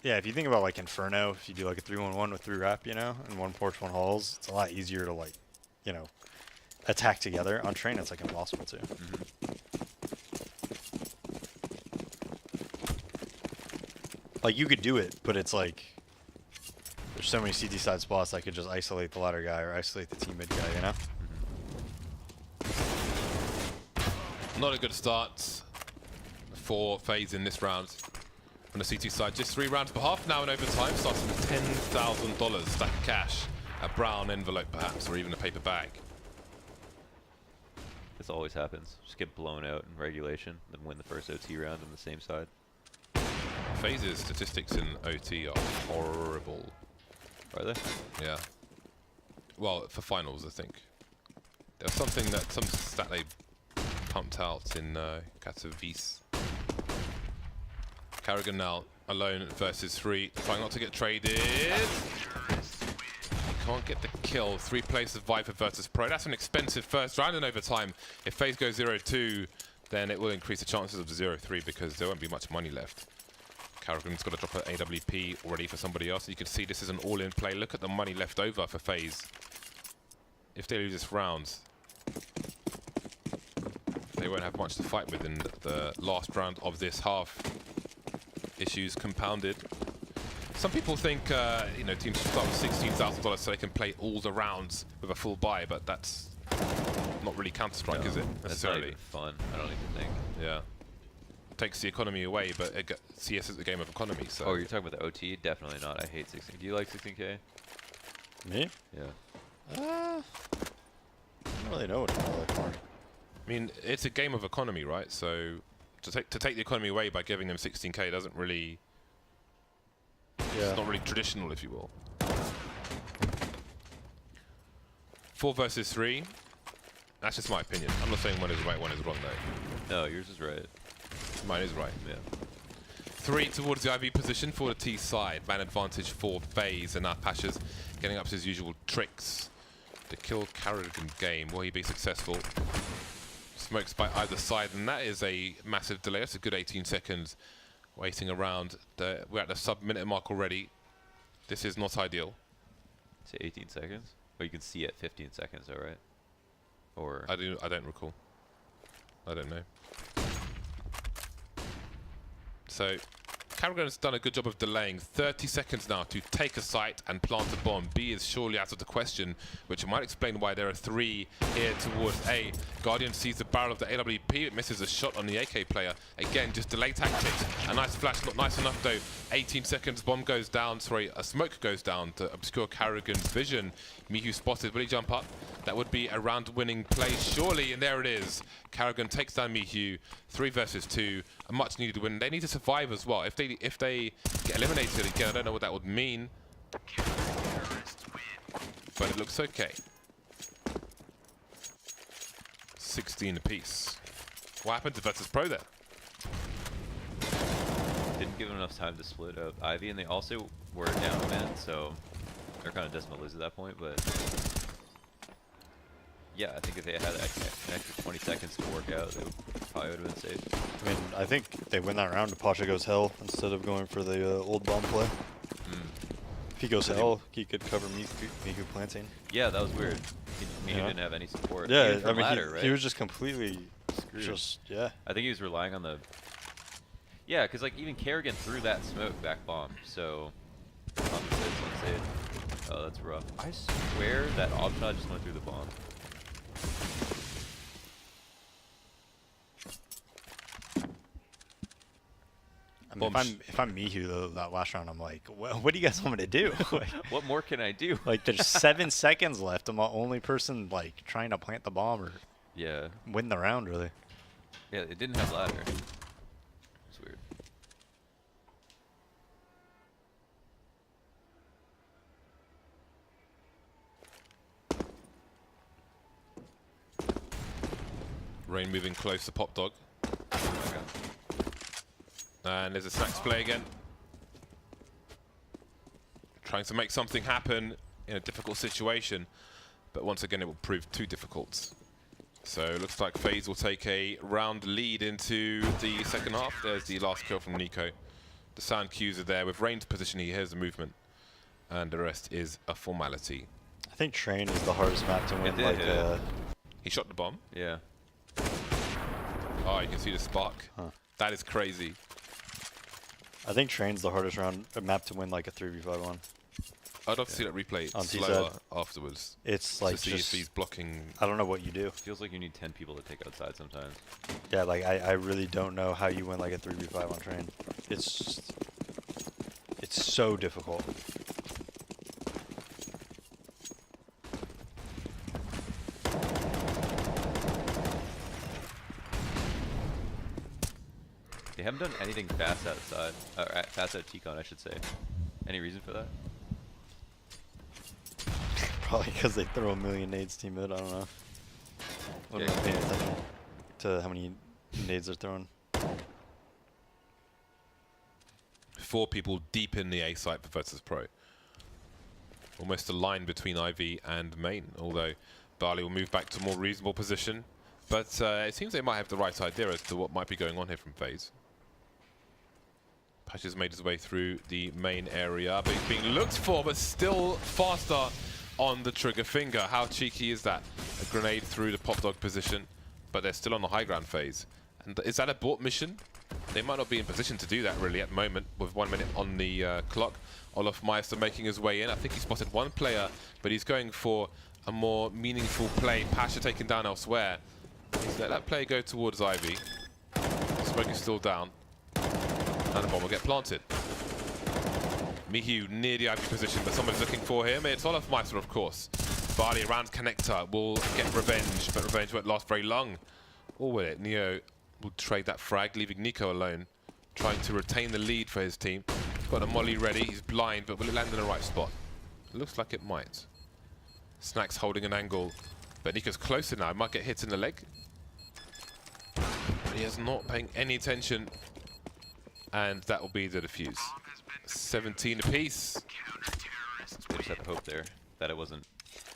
Yeah, if you think about like Inferno, if you do like a 3-1-1 with 3 rep, you know, and 1 porch, 1 halls, it's a lot easier to like, you know, attack together. On train, it's like impossible to. Like you could do it, but it's like there's so many CT side spots I could just isolate the ladder guy or isolate the team mid guy, you know? Not a good start for Faze in this round. On the CT side, just 3 rounds per half now in overtime, starting with $10,000 stack of cash, a brown envelope perhaps, or even a paper bag. This always happens. Just get blown out in regulation, then win the first OT round on the same side. Faze's statistics in OT are horrible. Are they? Yeah. Well, for finals, I think. There's something that some stat they pumped out in Katowice. Carrigan now alone versus 3, trying not to get traded. He can't get the kill. 3 players survive for Virtus Pro. That's an expensive first round in overtime. If Faze goes 0-2, then it will increase the chances of 0-3 because there won't be much money left. Carrigan's got to drop an AWP already for somebody else. You can see this is an all-in play. Look at the money left over for Faze. If they lose this round, they won't have much to fight with in the last round of this half. Issues compounded. Some people think you know, teams should start with $16,000 so they can play all the rounds with a full buy, but that's not really Counter-Strike, is it? That's not even fun, I don't even think. Yeah. Takes the economy away, but CS is a game of economy, so... Oh, you're talking about the OT? Definitely not. I hate 16. Do you like 16K? Me? Yeah. I don't really know what to call it for. I mean, it's a game of economy, right? So to take the economy away by giving them 16K doesn't really... Yeah. It's not really traditional, if you will. 4 versus 3. That's just my opinion. I'm not saying one is right, one is wrong, though. No, yours is right. Mine is right. Yeah. 3 towards the IV position for the T side. Man advantage for Faze, and now Pasha's getting up to his usual tricks to kill Carrigan game. Will he be successful? Smokes by either side, and that is a massive delay. That's a good 18 seconds waiting around. We're at the sub-minute mark already. This is not ideal. Say 18 seconds? Or you can see at 15 seconds, all right? Or... I don't recall. I don't know. So, Carrigan's done a good job of delaying. 30 seconds now to take a site and plant a bomb. B is surely out of the question, which might explain why there are 3 here towards A. Guardian sees the barrel of the AWP. It misses a shot on the AK player. Again, just delay tactics. A nice flash, not nice enough though. 18 seconds, bomb goes down. Sorry, a smoke goes down to obscure Carrigan's vision. Mihu spotted. Will he jump up? That would be a round-winning play, surely, and there it is. Carrigan takes down Mihu. 3 versus 2. A much-needed win. They need to survive as well. If they get eliminated again, I don't know what that would mean. But it looks okay. 16 apiece. What happened to Virtus Pro there? Didn't give them enough time to split up Ivy, and they also were down a man, so they're kind of destined to lose at that point, but... Yeah, I think if they had an extra 20 seconds to work out, they probably would have been safe. I mean, I think they win that round if Pasha goes hell instead of going for the old bomb play. If he goes hell, he could cover Miku planting. Yeah, that was weird. Miku didn't have any support. Yeah, Even from I mean, ladder, right? he was just completely Screwed. yeah. I think he was relying on the... Yeah, because like even Kerrigan threw that smoke back bomb, so... Oh, that's rough. I swear that op shot just went through the bomb. I mean, if I'm Mihu though, that last round, I'm like, well, what do you guys want me to do? Like, What more can I do? like, there's 7 seconds left. I'm the only person like trying to plant the bomb or Yeah. win the round, really. Yeah, it didn't have ladder. It's weird. Rain moving close to Pop Dog. Okay. And there's a Snacks play again. Trying to make something happen in a difficult situation. But once again, it will prove too difficult. So it looks like Faze will take a round lead into the second half. There's the last kill from Nico. The sound cues are there. With Rain's position, he hears the movement. And the rest is a formality. I think Train is the hardest map to win. did, yeah. He shot the bomb. Yeah. Oh, you can see the spark. Huh. That is crazy. I think Train's the hardest map to win like a 3v5 on. I'd love to see that replay On slower TZ. afterwards. It's To like see if just, he's blocking. I don't know what you do. Feels like you need 10 people to take outside sometimes. Yeah, like I really don't know how you win like a 3v5 on Train. It's so difficult. They haven't done anything fast outside, fast out T-Con, I should say. Any reason for that? Probably because they throw a million nades team mid. I don't know. I'm Yeah. not paying attention to how many nades they're throwing. 4 people deep in the A site for Virtus Pro. Almost a line between IV and main, although Barley will move back to a more reasonable position. But it seems they might have the right idea as to what might be going on here from Faze. Patch has made his way through the main area, but he's being looked for, but still faster on the trigger finger. How cheeky is that? A grenade through the pop dog position, but they're still on the high ground phase. And is that a bot mission? They might not be in position to do that really at the moment with 1 minute on the clock. Olaf Meister making his way in. I think he spotted one player, but he's going for a more meaningful play. Pasha taken down elsewhere. He's let that play go towards Ivy. Smoke is still down. And the bomb will get planted. Mihu near the Ivy position, but someone's looking for him. It's Olaf Meister, of course. Barley around connector will get revenge, but revenge won't last very long. Or will it? Neo will trade that frag, leaving Nico alone, trying to retain the lead for his team. He's got a molly ready. He's blind, but will it land in the right spot? It looks like it might. Snacks holding an angle, but Nico's closer now. Might get hit in the leg. But he is not paying any attention. And that will be the defuse. 17 apiece. They just had to hope there that it wasn't.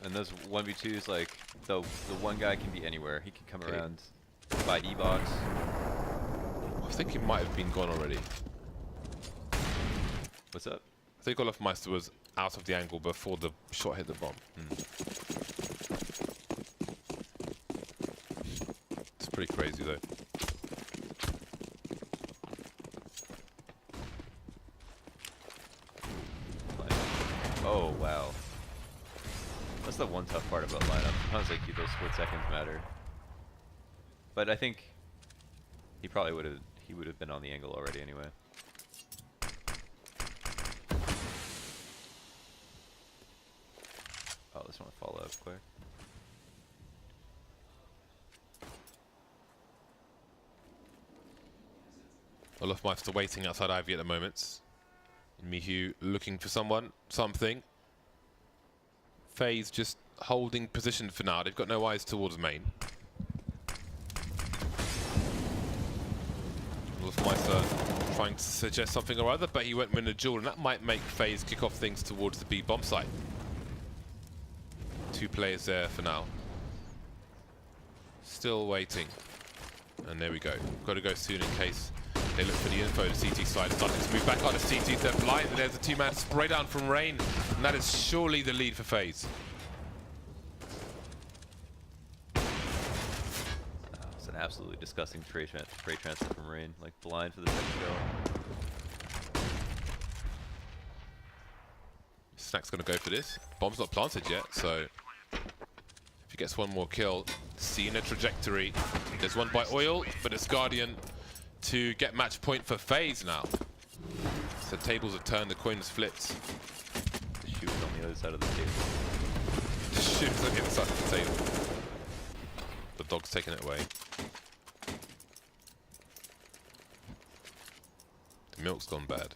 And those 1v2s, like, the one guy can be anywhere. He can come around by E-box. I think he might have been gone already. What's up? I think Olaf Meister was out of the angle before the shot hit the bomb. It's pretty crazy though. Oh, wow. That's the one tough part about lineup. Sometimes like those split seconds matter. But I think he probably would have been on the angle already anyway. Oh, this one will follow up quick. Olaf Meister waiting outside Ivy at the moment. Mihu looking for someone, something. Faze just holding position for now. They've got no eyes towards main. Olaf Meister trying to suggest something or other, but he won't win the duel, and that might make Faze kick off things towards the B bomb site. 2 players there for now. Still waiting. And there we go. Got to go soon in case they look for the info. The CT side is starting to move back on the CT. They're blind, and there's a 2-man spray down from Rain. And that is surely the lead for Faze. It's an absolutely disgusting trade transfer from Rain. Like blind for the second go. Snack's going to go for this. Bomb's not planted yet, so if he gets one more kill, seeing a trajectory. There's one by Oil, but it's Guardian to get match point for Faze now. So tables have turned, the coin has flipped. The shoe is on the other side of the table. The shoot's on the other side of the table. The dog's taking it away. The milk's gone bad.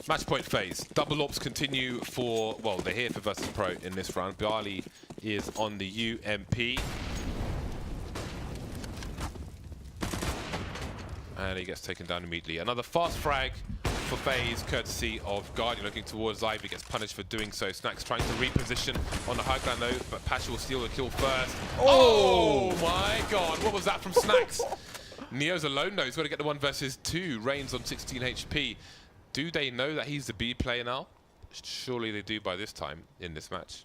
Match point Faze. Double ops continue for, well, they're here for Virtus Pro in this round. Barley is on the UMP. And he gets taken down immediately. Another fast frag for Faze, courtesy of Guardian looking towards Ivy. Gets punished for doing so. Snacks trying to reposition on the high ground though, but Pasha will steal the kill first. Oh my god, what was that from Snacks? Neo's alone though. He's got to get the 1 versus 2. Reigns on 16 HP. Do they know that he's the B player now? Surely they do by this time in this match.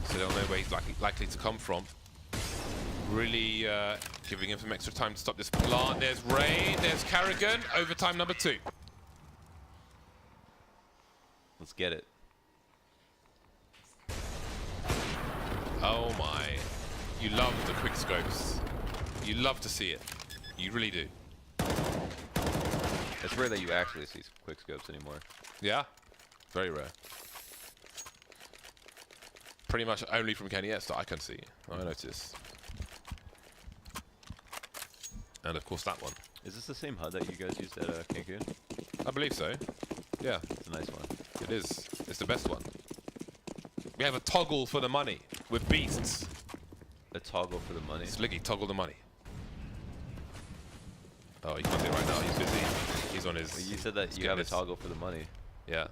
So they'll know where he's likely to come from. Really giving him some extra time to stop this plant. There's Rain, there's Carrigan. Overtime number 2. Let's get it. Oh my. You love the quick scopes. You love to see it. You really do. It's rare that you actually see quick scopes anymore. Yeah, very rare. Pretty much only from Kenny S that I can see. I notice. And of course that one. Is this the same HUD that you guys used at Cancun? I believe so. Yeah, It's a nice one. it is. It's the best one. We have a toggle for the money with beasts. A toggle for the money. Sliggy, toggle the money. Oh, you can't do it right now. He's busy. He's on his. Well, you said that you have a toggle for the money. Yeah.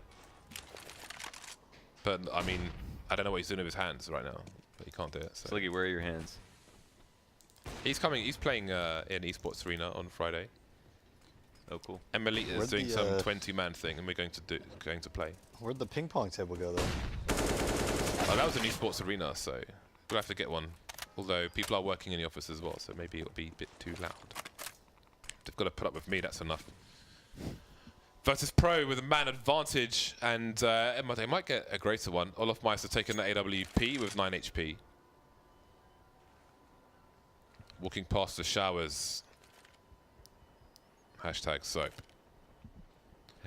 But I mean, I don't know what he's doing with his hands right now. But he can't do it. So. Sliggy, where are your hands? He's coming. He's playing in esports arena on Friday. Oh, cool. Emily is Where'd doing the, some 20-man thing, and we're going to play. Where'd the ping pong table go, though? Oh, that was an esports arena, so we'll have to get one. Although people are working in the office as well, so maybe it'll be a bit too loud. They've got to put up with me. That's enough. Versus Pro with a man advantage, and they might get a greater one. Olofmeister taking the AWP with 9 HP. Walking past the showers. Hashtag soap.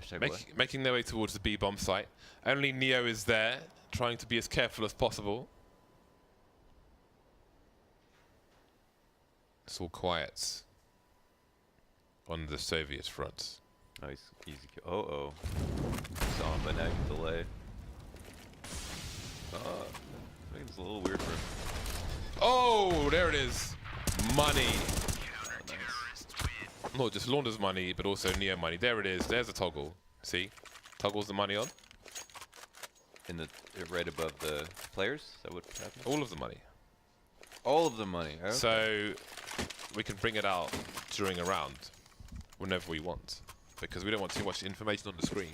Hashtag what? Making their way towards the B bomb site. Only Neo is there, trying to be as careful as possible. It's all quiet on the Soviet front. Oh, he's easy. Oh. Saw him, but now you can delay. I think it's a little weird for him. Oh, there it is. Money. Not just Launder's money, but also Neo money. There it is. There's a toggle. See? Toggles the money on. In the right above the players? Is that what happened? All of the money. All of the money. Okay. So we can bring it out during a round whenever we want, because we don't want too much information on the screen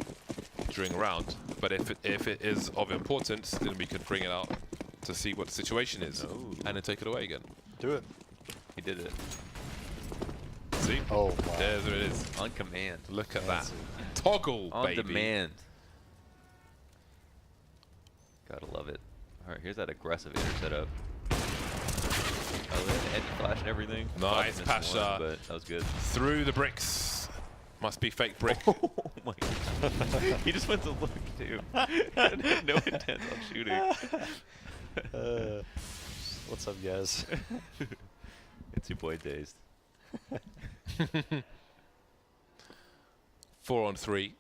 during a round. But if it is of importance, then we can bring it out to see what the situation is, and then take it away again. Do it. He did it. See? Oh, wow. There's what it is. On command. Look at Fancy. that. Toggle, On baby. demand. Gotta love it. Alright, here's that aggressive inner setup. Oh, they had flash and everything. Nice, Missed Pasha. one, but that was good. Through the bricks. Must be fake brick. Oh my god. He just went to look too. Had no intent on shooting. What's up, guys? It's your boy Dazed. 4 on 3.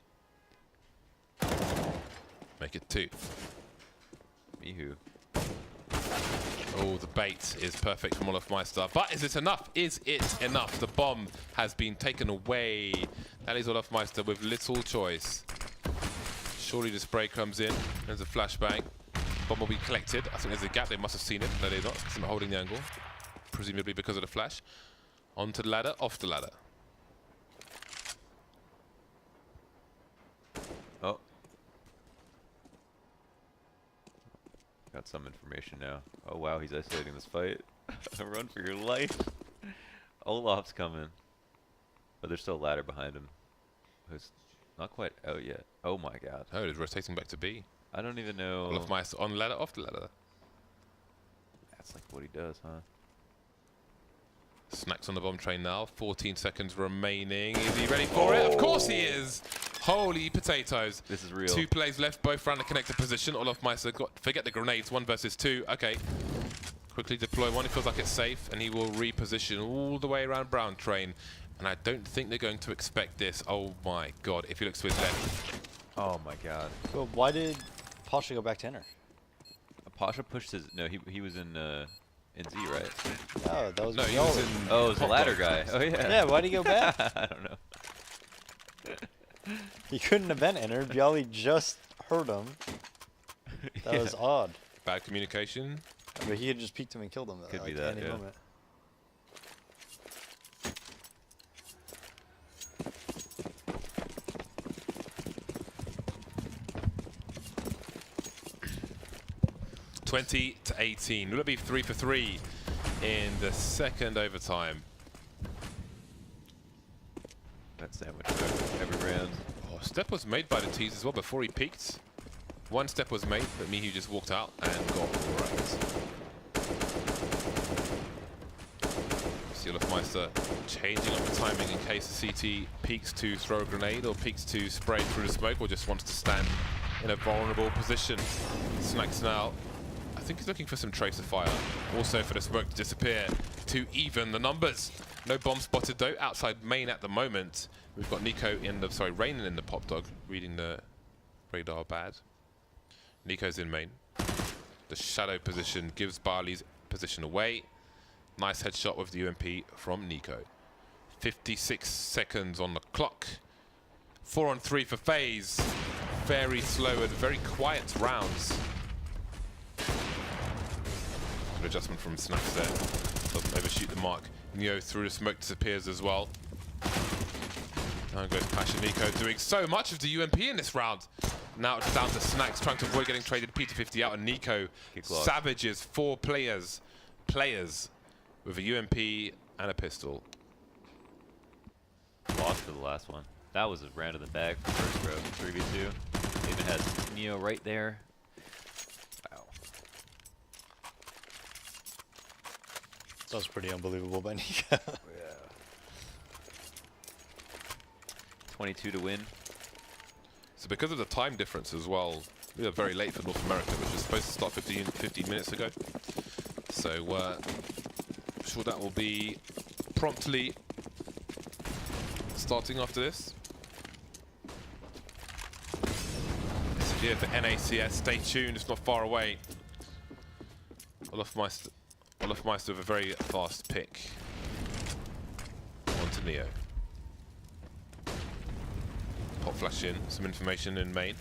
Make it 2. Mihu. Oh, the bait is perfect from Olofmeister. But is it enough? Is it enough? The bomb has been taken away. That is Olofmeister with little choice. Surely the spray comes in. There's a flashbang. Bomb will be collected. I think there's a gap. They must have seen it. No, they're not. Because I'm holding the angle. Presumably because of the flash. Onto the ladder, off the ladder. Oh. Got some information now. Oh wow, he's isolating this fight. Run for your life. Olaf's coming. But there's still a ladder behind him. Who's not quite out yet. Oh my god. Oh, it's rotating back to B. I don't even know. Olofmeister on ladder, off the ladder. That's like what he does, huh? Snacks on the bomb train now. 14 seconds remaining. Is he ready for it? Of course he is. Holy potatoes. This is real. 2 plays left, both around the connected position. Olofmeister got, forget the grenades, 1 versus 2. Okay. Quickly deploy one. He feels like it's safe, and he will reposition all the way around Brown train. And I don't think they're going to expect this. Oh my god. If he looks to his left. Oh my god. Well, why did Pasha go back to enter? Pasha pushed his. No, he was in Z, right? Oh, that was No, he was in. Oh, it was the Hot ladder Dogs. guy. Oh yeah. Yeah, why'd he go back? I don't know. He couldn't have been entered. Bialy just heard him. That was odd. Bad communication. But he had just peeked him and killed him Could like, be that, any yeah. moment. 20-18. Will it be 3 for 3 in the second overtime? That sandwich every round. Oh, step was made by the T's as well before he peeked. One step was made, but Mihu just walked out and got right. Olofmeister changing up the timing in case the CT peeks to throw a grenade or peeks to spray through the smoke or just wants to stand in a vulnerable position. Snacks now, I think he's looking for some tracer fire. Also for the smoke to disappear to even the numbers. No bomb spotted though, outside main at the moment. We've got Nico in the, sorry, Rainen in the pop dog, reading the radar bad. Nico's in main. The shadow position gives Barley's position away. Nice headshot with the UMP from Nico. 56 seconds on the clock. 4 on 3 for Faze. Very slow and very quiet rounds. Good adjustment from Snacks there. Doesn't overshoot the mark. Neo through the smoke disappears as well. Down goes Pasha. Nico doing so much of the UMP in this round. Now it's down to Snacks trying to avoid getting traded P250 out, and Nico savages 4 players with a UMP and a pistol. Lost for the last one. That was a round in the bag for the first row. 3v2. Even had Neo right there. Wow. That was pretty unbelievable by Nico. Yeah. 22 to win. So because of the time difference as well, we are very late for North America, which was supposed to start 15 minutes ago. So I'm sure that will be promptly starting after this. This is here for NACS. Stay tuned, it's not far away. Olofmeister with a very fast pick. On to Neo. Hot flash in, some information in main.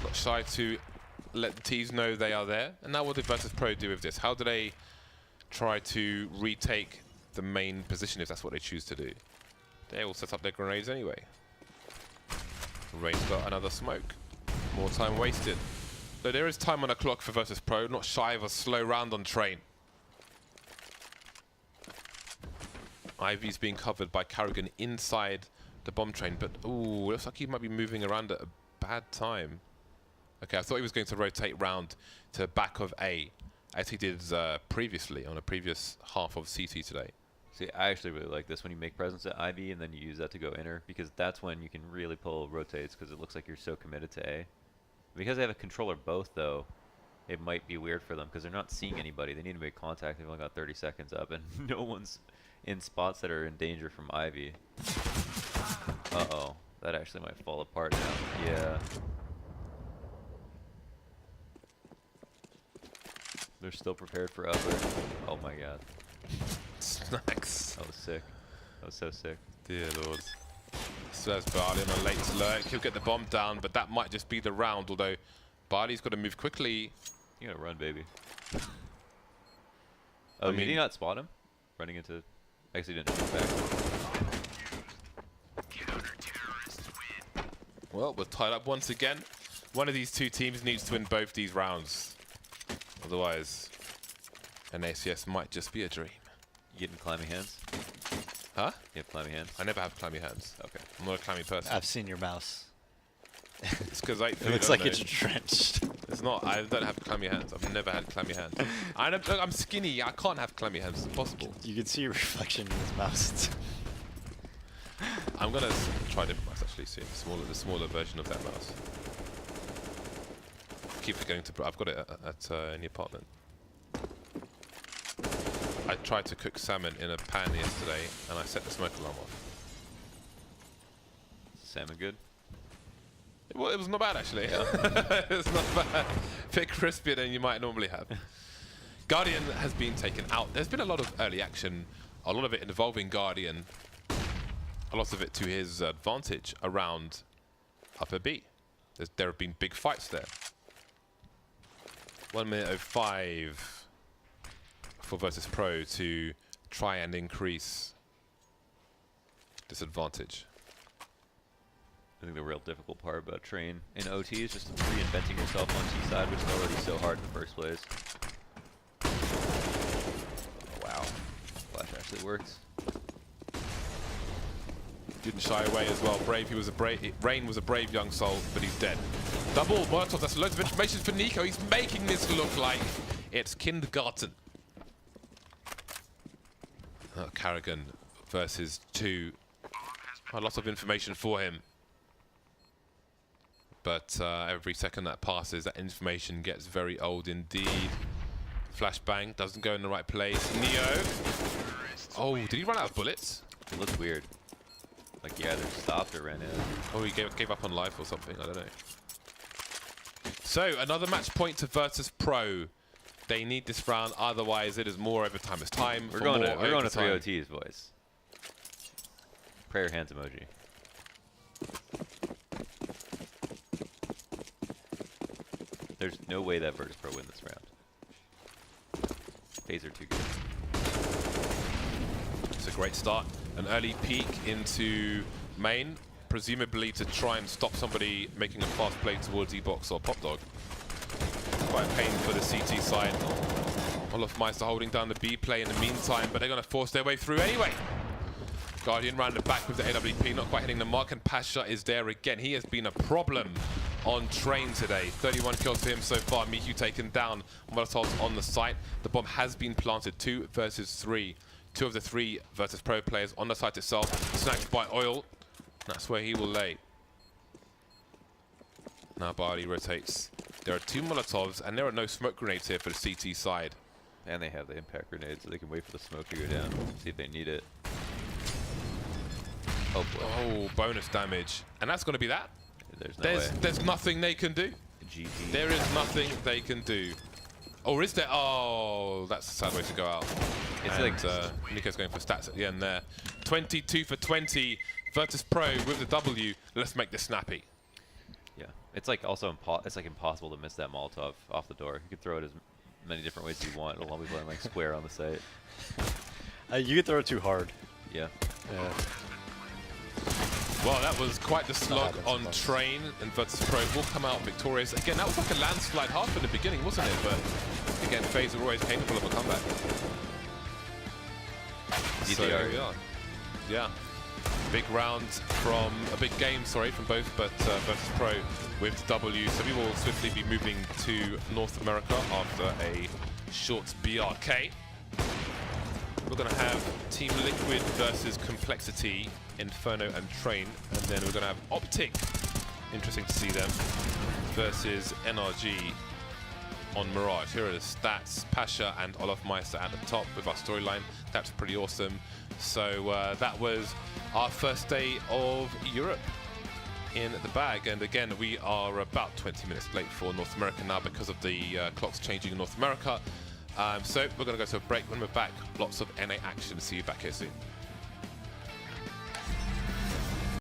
Not shy to let the T's know they are there. And now what did Virtus Pro do with this? How do they try to retake the main position if that's what they choose to do? They will set up their grenades anyway. Rain's got another smoke. More time wasted. But there is time on the clock for Virtus Pro, not shy of a slow round on train. Ivy's being covered by Carrigan inside the bomb train, but ooh, looks like he might be moving around at a bad time. Okay, I thought he was going to rotate round to back of A, as he did previously on a previous half of CT today. See, I actually really like this when you make presence at Ivy and then you use that to go inner, because that's when you can really pull rotates, because it looks like you're so committed to A. Because they have a controller both, though, it might be weird for them, because they're not seeing anybody. They need to make contact. They've only got 30 seconds up, and no one's in spots that are in danger from Ivy. Uh-oh. That actually might fall apart now. Yeah. They're still prepared for upper. Oh my god. Snacks. That was sick. That was so sick. Dear lord. So there's Barley on a late lurk. He'll get the bomb down, but that might just be the round, although Barley's got to move quickly. You gotta run, baby. Oh, did he not spot him? Running into... Actually didn't shoot back. Well, we're tied up once again. One of these two teams needs to win both these rounds. Otherwise, an ACS might just be a dream. You getting clammy hands? Huh? You have clammy hands? I never have clammy hands. Okay. I'm not a clammy person. I've seen your mouse. It's because I eat food. It looks like it's drenched. It's not. I don't have clammy hands. I've never had clammy hands. I'm skinny. I can't have clammy hands. It's impossible. You can see your reflection in his mouse. I'm gonna try a different mouse actually. See the smaller version of that mouse. Keep forgetting to. I've got it in the apartment. I tried to cook salmon in a pan yesterday, and I set the smoke alarm off. Salmon good? Well, it was not bad actually. It was not bad. A bit crispier than you might normally have. Guardian has been taken out. There's been a lot of early action, a lot of it involving Guardian, a lot of it to his advantage around upper B. There have been big fights there. 1:05 for Virtus Pro to try and increase this advantage. I think the real difficult part about Train in OT is just reinventing yourself on T side, which is already so hard in the first place. Oh, wow. Flash actually works. Didn't shy away as well. Brave, he was a brave. Rain was a brave young soul, but he's dead. Double Molotov. That's loads of information for Nico. He's making this look like it's kindergarten. Carrigan versus 2. A lot of information for him. But every second that passes, that information gets very old indeed. Flashbang doesn't go in the right place. Neo. Oh, did he run out of bullets? It looks weird. Like he either stopped or ran out. Oh, he gave up on life or something. I don't know. So, another match point to Virtus Pro. They need this round, otherwise it is more overtime. It's time We're for going more to 3 overtime. OTs, boys. Prayer hands emoji. There's no way that Virtus Pro win this round. Faze are too good. It's a great start. An early peek into main, presumably to try and stop somebody making a fast play towards E-Box or Pop Dog. Quite a pain for the CT side. Olofmeister holding down the B play in the meantime, but they're going to force their way through anyway. Guardian round the back with the AWP, not quite hitting the mark, and Pasha is there again. He has been a problem on Train today. 31 kills for him so far. Miku taken down. Molotovs on the site. The bomb has been planted. 2 versus 3. 2 of the 3 Virtus Pro players on the site itself. Snagged by Oil. That's where he will lay. Now Barley rotates. There are 2 Molotovs, and there are no smoke grenades here for the CT side. And they have the impact grenade, so they can wait for the smoke to go down, see if they need it. Oh boy. Oh, bonus damage. And that's going to be that. There's no way. There's nothing they can do. GG. There is nothing they can do. Or is there? Oh, that's a sad way to go out. It's and, like Nico's going for stats at the end there. 22 for 20. Virtus Pro with the W. Let's make this snappy. Yeah, it's like also it's like impossible to miss that Molotov off the door. You can throw it as many different ways as you want. It'll always land like square on the site. You can throw it too hard. Yeah. Yeah. Well, that was quite the slog happens on sometimes. Train, and Virtus Pro will come out victorious. Again, that was like a landslide half in the beginning, wasn't it? But again, Faze are always capable of a comeback. So DTR. here we are. Yeah. Big round from, a big game, sorry, from both, but Virtus Pro with the W. So we will swiftly be moving to North America after a short BRK. We're going to have Team Liquid versus Complexity, Inferno and Train, and then we're going to have Optic, interesting to see them, versus NRG on Mirage. Here are the stats. Pasha and Olofmeister at the top with our storyline. That's pretty awesome. So that was our first day of Europe in the bag, and again we are about 20 minutes late for North America now because of the clocks changing in North America. So we're going to go to a break. When we're back, lots of NA action. See you back here soon.